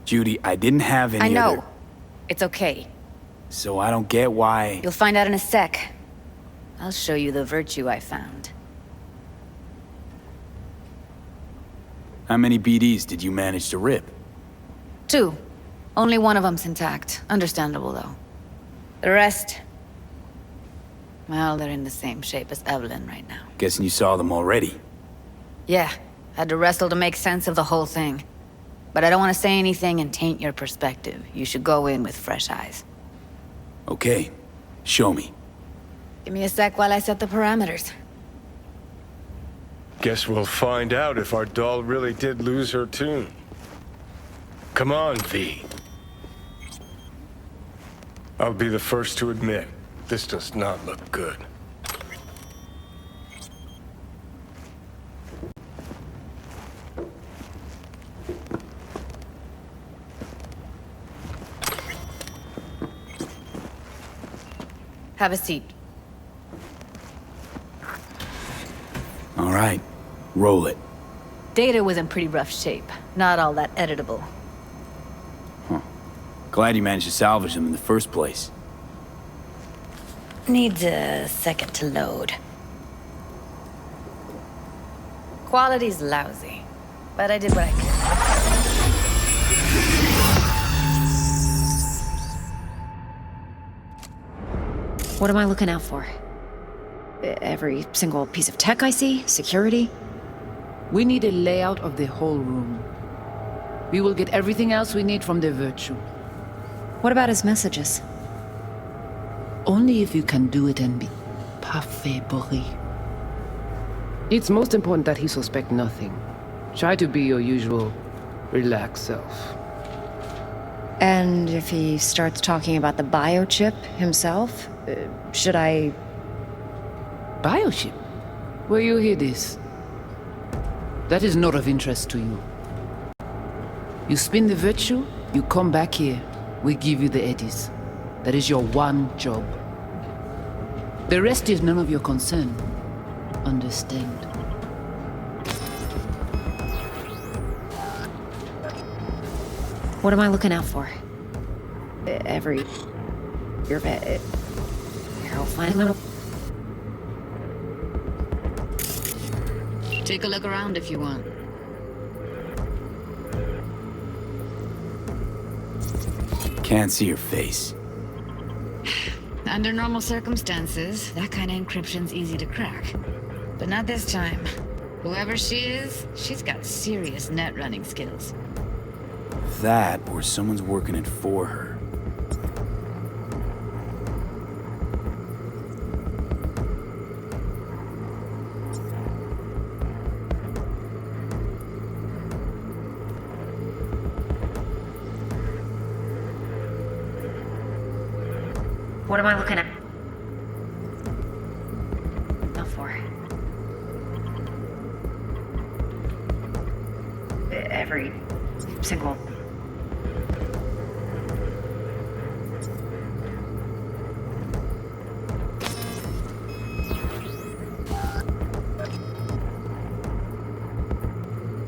Judy, I didn't have any
I know.
other...
It's okay.
So I don't get why...
You'll find out in a sec. I'll show you the virtue I found.
How many BDs did you manage to rip?
2. Only one of them's intact. Understandable, though. The rest... well, they're in the same shape as Evelyn right now.
Guessing you saw them already.
Yeah. Had to wrestle to make sense of the whole thing. But I don't want to say anything and taint your perspective. You should go in with fresh eyes.
Okay. Show me.
Give me a sec while I set the parameters.
Guess we'll find out if our doll really did lose her tune. Come on, V. I'll be the first to admit, this does not look good.
Have a seat.
All right. Roll it.
Data was in pretty rough shape. Not all that editable.
Huh. Glad you managed to salvage them in the first place.
Needs a second to load. Quality's lousy, but I did what I could.
What am I looking out for? Every single piece of tech I see? Security?
We need a layout of the whole room. We will get everything else we need from the virtue.
What about his messages?
Only if you can do it and be parfait bourré. It's most important that he suspect nothing. Try to be your usual, relaxed self.
And if he starts talking about the biochip himself, should I...
Biochip? Where you hear this? That is not of interest to you. You spin the virtue, you come back here, we give you the eddies. That is your one job. The rest is none of your concern. Understand?
What am I looking out for? Every... Here, I'll find a little...
Take a look around if you want.
Can't see your face.
Under normal circumstances, that kind of encryption's easy to crack. But not this time. Whoever she is, she's got serious net running skills.
That, or someone's working it for her.
What am I looking at? Not for. Every single...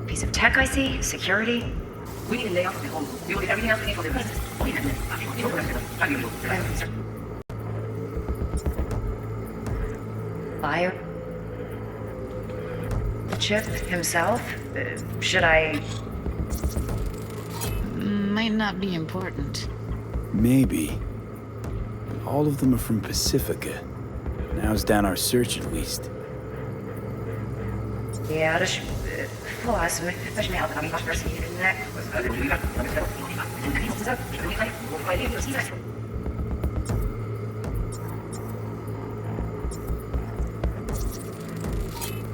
piece of tech I see? Security? We need a layout of the whole room. We will get everything else we need for the business. Bio chip himself? Should I...
Might not be important.
Maybe. All of them are from Pacifica. Narrows down our search at least.
Ja, dus volgens me, als je mij altijd aan die was,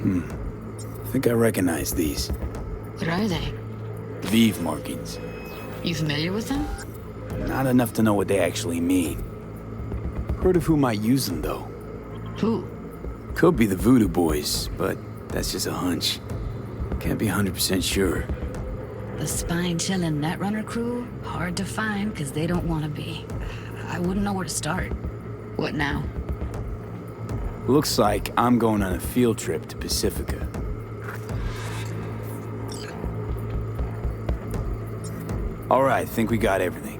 I think I recognize these.
What are they?
Vive markings.
You familiar with them?
Not enough to know what they actually mean. Heard of who might use them, though.
Who?
Could be the Voodoo Boys, but that's just a hunch. Can't be 100% sure.
The spine-chilling Netrunner crew? Hard to find, because they don't want to be. I wouldn't know where to start. What now?
Looks like I'm going on a field trip to Pacifica. All right, think we got everything.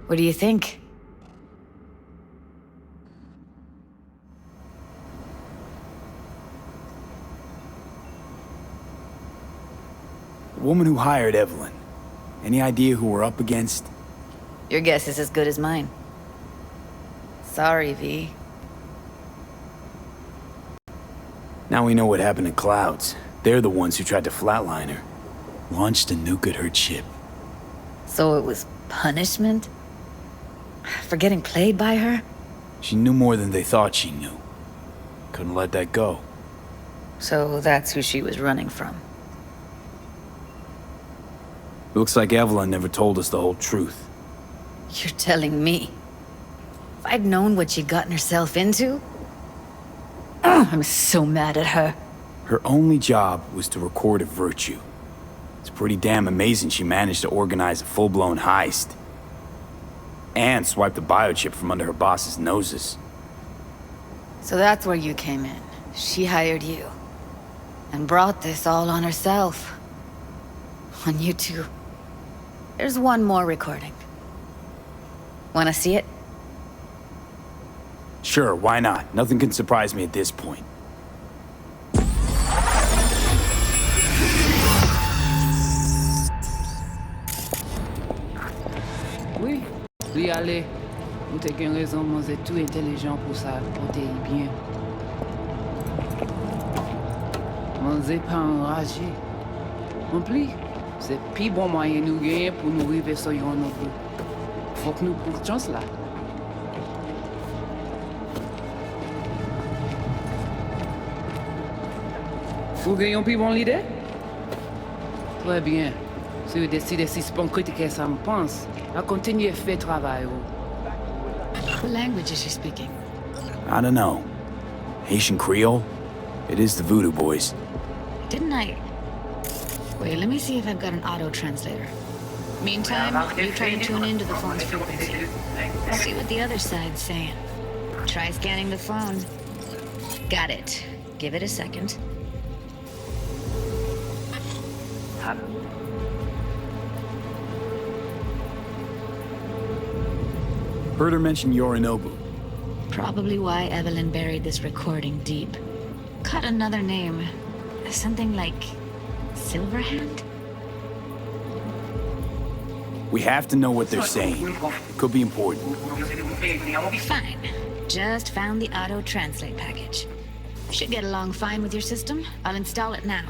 What do you think?
The woman who hired Evelyn. Any idea who we're up against?
Your guess is as good as mine. Sorry, V.
Now we know what happened to Clouds. They're the ones who tried to flatline her. Launched a nuke at her ship.
So it was punishment? For getting played by her?
She knew more than they thought she knew. Couldn't let that go.
So that's who she was running from.
Looks like Evelyn never told us the whole truth.
You're telling me? If I'd known what she'd gotten herself into? I'm so mad at her.
Her only job was to record a virtue. It's pretty damn amazing she managed to organize a full-blown heist. And swipe the biochip from under her boss's noses.
So that's where you came in. She hired you. And brought this all on herself. On you two. There's one more recording. Wanna see it?
Sure, why not? Nothing can surprise me at this point.
Oui, oui, allez. Vous avez une raison, vous êtes tout intelligent pour ça, pour t'y bien. Vous n'êtes pas enragé. En plus, c'est le plus bon moyen nous gagner pour nous arriver sur yon nouveau. Faut que nous prenions chance là. Vous gagnez plus bon l'idée? Très bien. Si vous décidez si c'est bon critiquer ça me pense, à continuer à faire le travail.
What language is she speaking?
I don't know. Haitian Creole? It is the Voodoo Boys.
Didn't I? Wait, let me see if I've got an auto-translator. Meantime, you try to tune into the phone's frequency. See what the other side's saying. Try scanning the phone. Got it. Give it a second.
Heard her mention Yorinobu.
Probably why Evelyn buried this recording deep. Cut another name. Something like Silverhand?
We have to know what they're saying. Could be important.
Fine. Just found the auto-translate package. Should get along fine with your system. I'll install it now.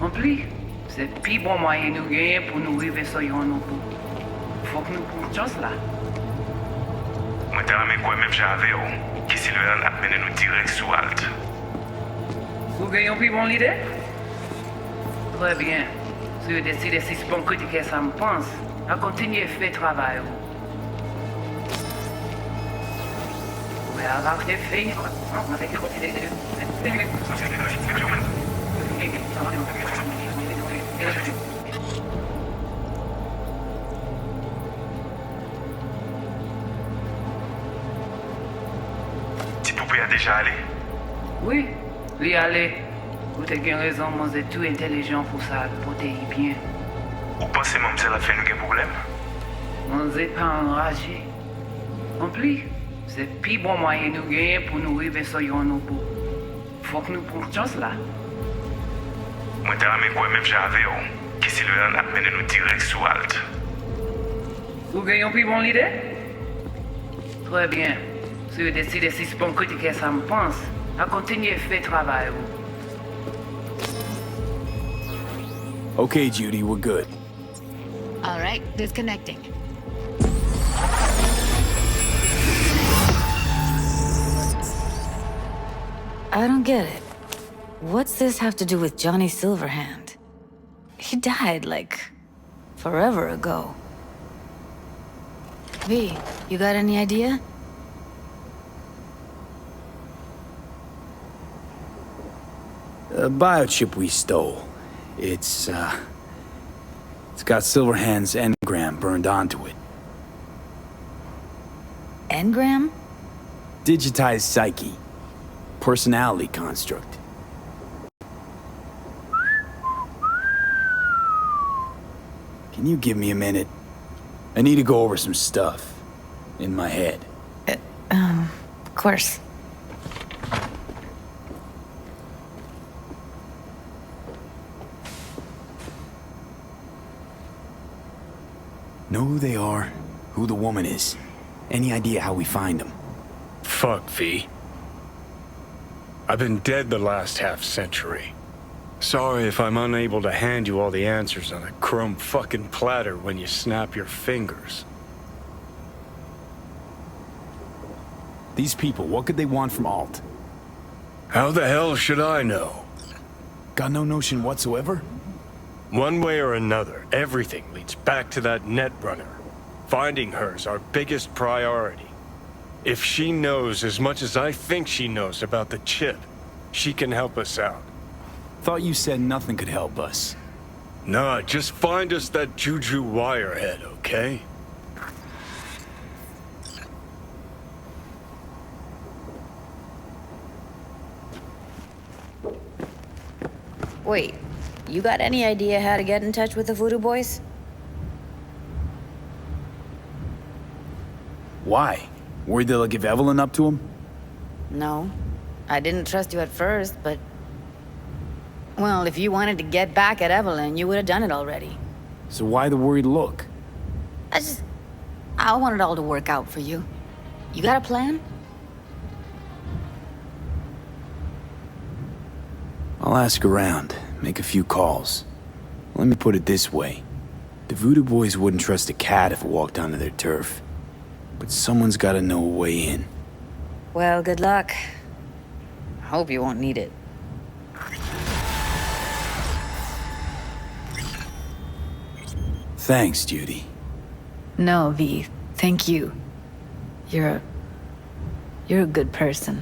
En plus, c'est le plus bon moyen nous gagner pour nous arriver sur yon nouveau. Faut que nous prenions chance là.
Moi, t'as ramé quoi même j'avais, qui si le a mené nous direct sous Alt.
Vous gagnez plus bon l'idée? Très bien. Si vous décidez si c'est bon critiquer ça me pense, à continuer à faire le travail. Ouais, avoir des filles.
Petite poupée a déjà allé.
Oui, lui allez. Vous avez raison, moi c'est tout intelligent pour ça, pour t'y bien.
Vous pensez mademoiselle a fait un problème?
On n'est pas enragé. En plus, C'est plus bon moyen nous gagner pour nous arriver sur nos beaux. Faut que nous prenions chance là.
Moi, t'as ramé quoi même j'avais, qui si le a mené nous direct sous halte.
Vous gagnez plus bon l'idée? Très bien. Si vous décidez si c'est bon critiquer ça me pense, à continuer à faire travail.
Okay, Judy, we're good.
All right, disconnecting.
I don't get it. What's this have to do with Johnny Silverhand? He died, like, forever ago. V, you got any idea?
The biochip we stole. It's got Silverhand's engram burned onto it.
Engram?
Digitized psyche. Personality construct. Can you give me a minute? I need to go over some stuff. In my head.
Of course.
Know who they are, who the woman is. Any idea how we find them?
Fuck, V. I've been dead the last half-century. Sorry if I'm unable to hand you all the answers on a chrome fucking platter when you snap your fingers.
These people, what could they want from Alt?
How the hell should I know?
Got no notion whatsoever?
One way or another, everything leads back to that Netrunner. Finding her's our biggest priority. If she knows as much as I think she knows about the chip, she can help us out.
Thought you said nothing could help us.
Nah, just find us that Juju wirehead, okay?
Wait, you got any idea how to get in touch with the Voodoo Boys?
Why? Worried they'll give Evelyn up to him?
No. I didn't trust you at first, but... Well, if you wanted to get back at Evelyn, you would have done it already.
So why the worried look?
I want it all to work out for you. You got a plan?
I'll ask around, make a few calls. Let me put it this way. The Voodoo Boys wouldn't trust a cat if it walked onto their turf. But someone's gotta know a way in.
Well, good luck. Hope you won't need it.
Thanks, Judy.
No, V. Thank you. You're a good person.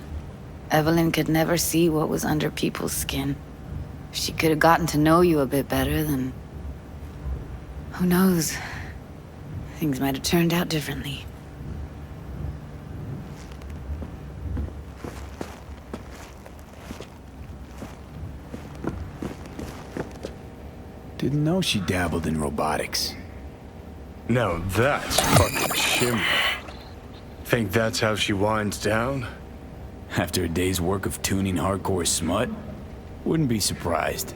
Evelyn could never see what was under people's skin. If she could have gotten to know you a bit better, then... Who knows? Things might have turned out differently.
Didn't know she dabbled in robotics.
Now that's fucking shimmy. Think that's how she winds down?
After a day's work of tuning hardcore smut? Wouldn't be surprised.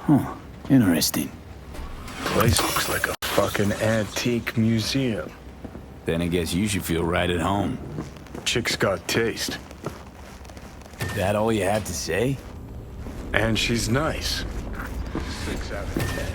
Huh, interesting.
Place looks like a fucking antique museum.
Then I guess you should feel right at home.
Chick's got taste.
That all you have to say?
And she's nice. 6 out of 10.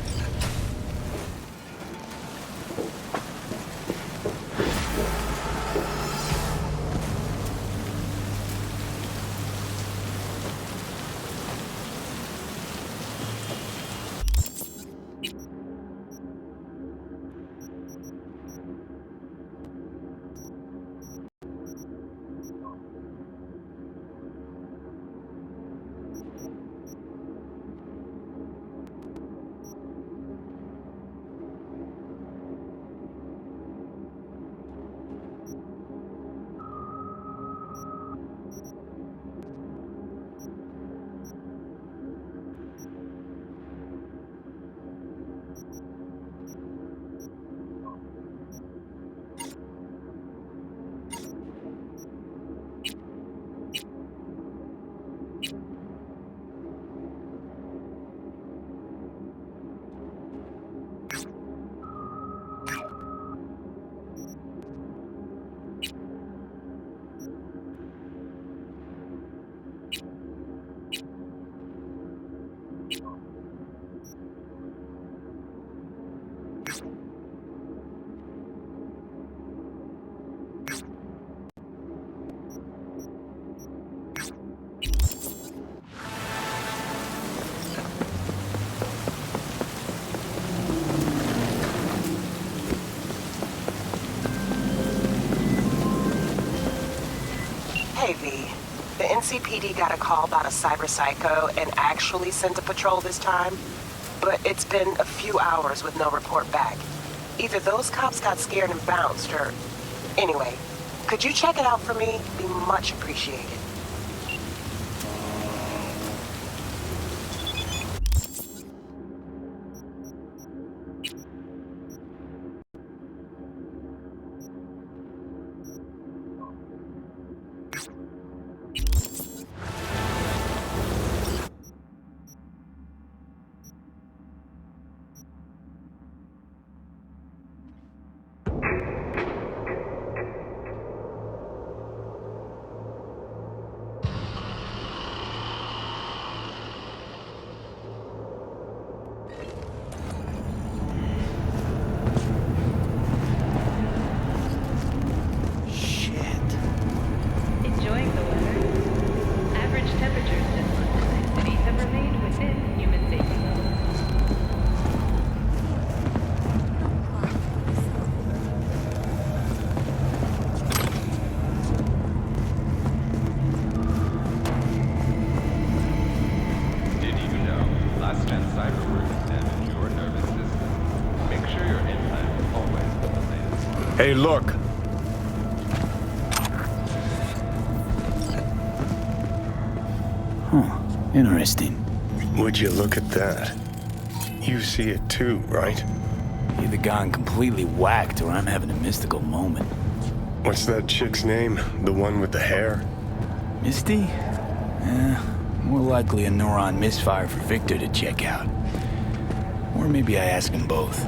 Hey, V. The NCPD got a call about a cyber psycho and actually sent a patrol this time, but it's been a few hours with no report back. Either those cops got scared and bounced, or... Anyway, could you check it out for me? Be much appreciated.
Enjoying the weather? Average temperatures this month in the city have remained within human safety levels.
Did you know last gen cyber roots damage your nervous system? Make sure your implant is always the latest.
Hey, look!
Huh. Interesting.
Would you look at that? You see it too, right?
Either gone completely whacked or I'm having a mystical moment.
What's that chick's name? The one with the hair?
Misty? More likely a neuron misfire for Victor to check out. Or maybe I ask him both.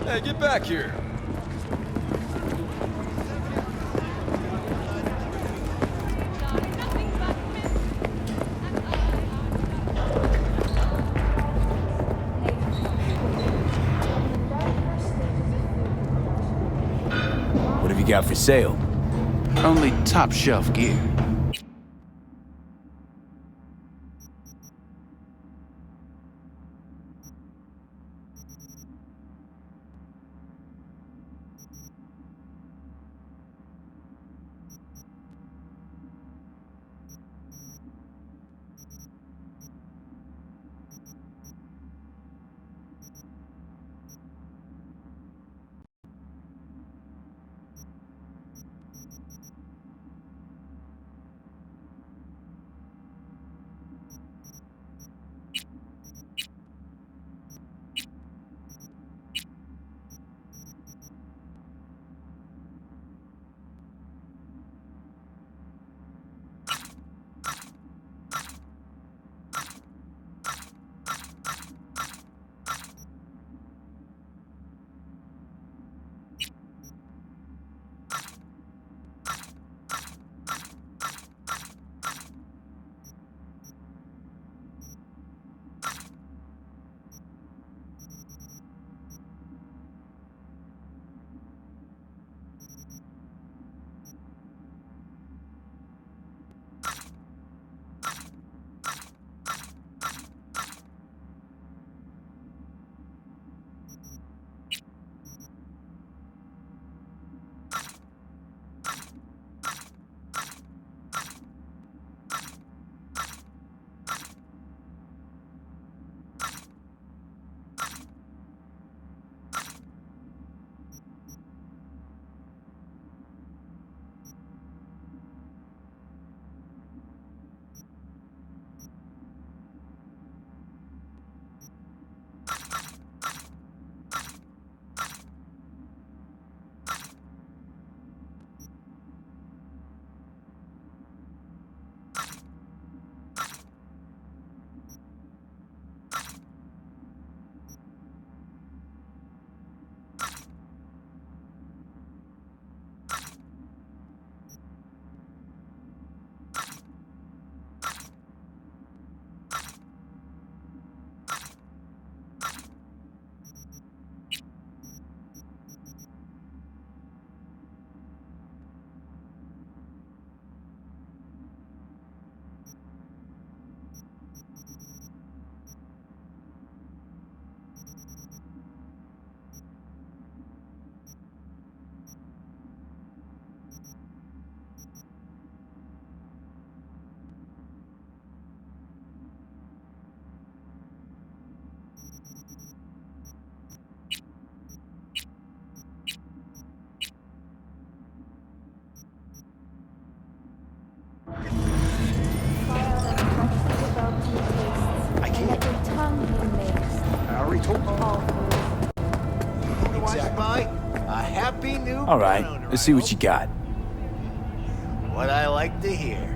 Hey, get back here!
What have you got for sale?
Only top shelf gear.
I can't. I already told you. Who do I spy? A happy new
All right,
gun owner,
let's see what you got.
What I like to hear.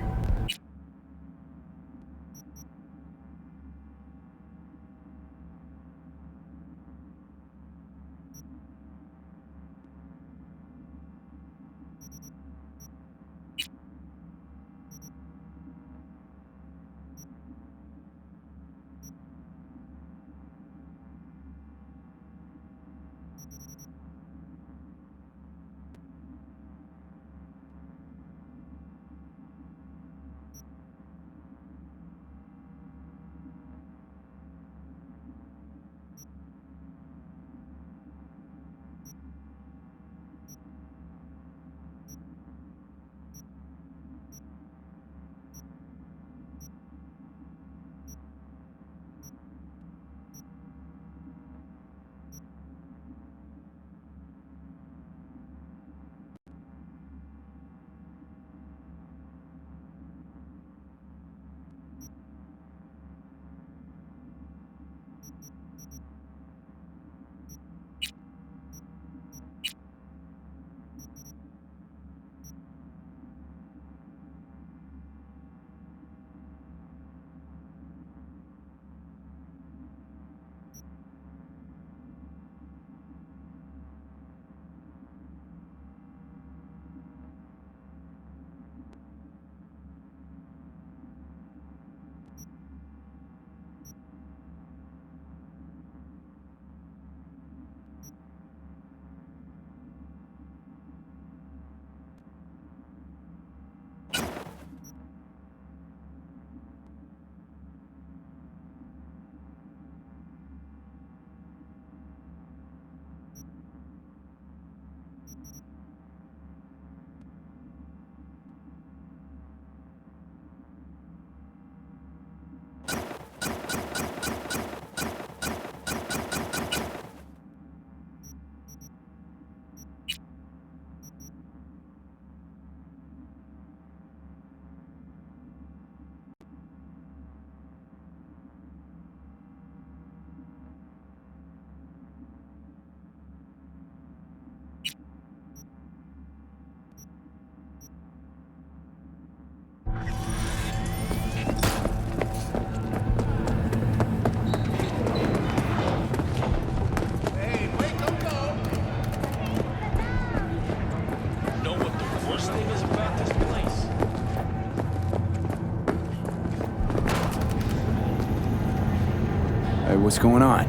Hey, what's going on?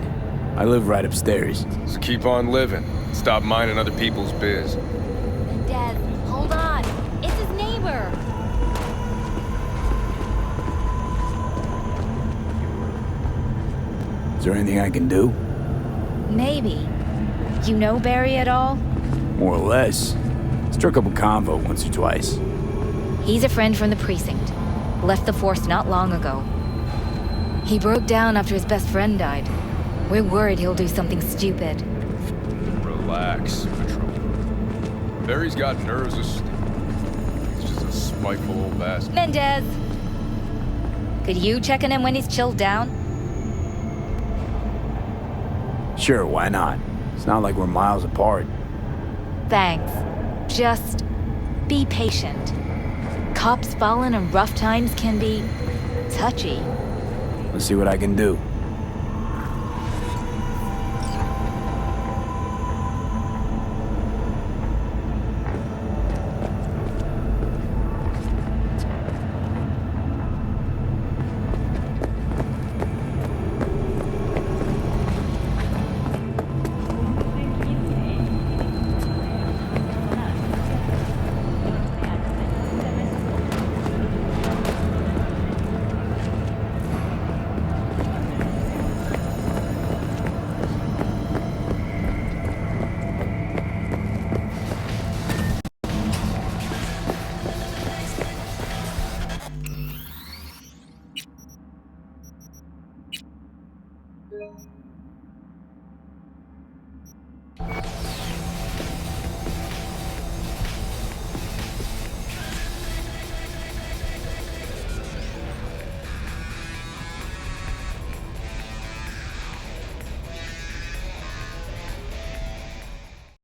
I live right upstairs.
Just keep on living. Stop minding other people's biz.
Dad, hold on. It's his neighbor.
Is there anything I can do?
Maybe. You know Barry at all?
More or less. Struck up a convo once or twice.
He's a friend from the precinct. Left the force not long ago. He broke down after his best friend died. We're worried he'll do something stupid.
Relax, Patrol. Barry's got nerves of steel. He's just a spiteful old bastard.
Mendez! Could you check on him when he's chilled down?
Sure, why not? It's not like we're miles apart.
Thanks. Just be patient. Cops falling in rough times can be touchy.
Let's see what I can do.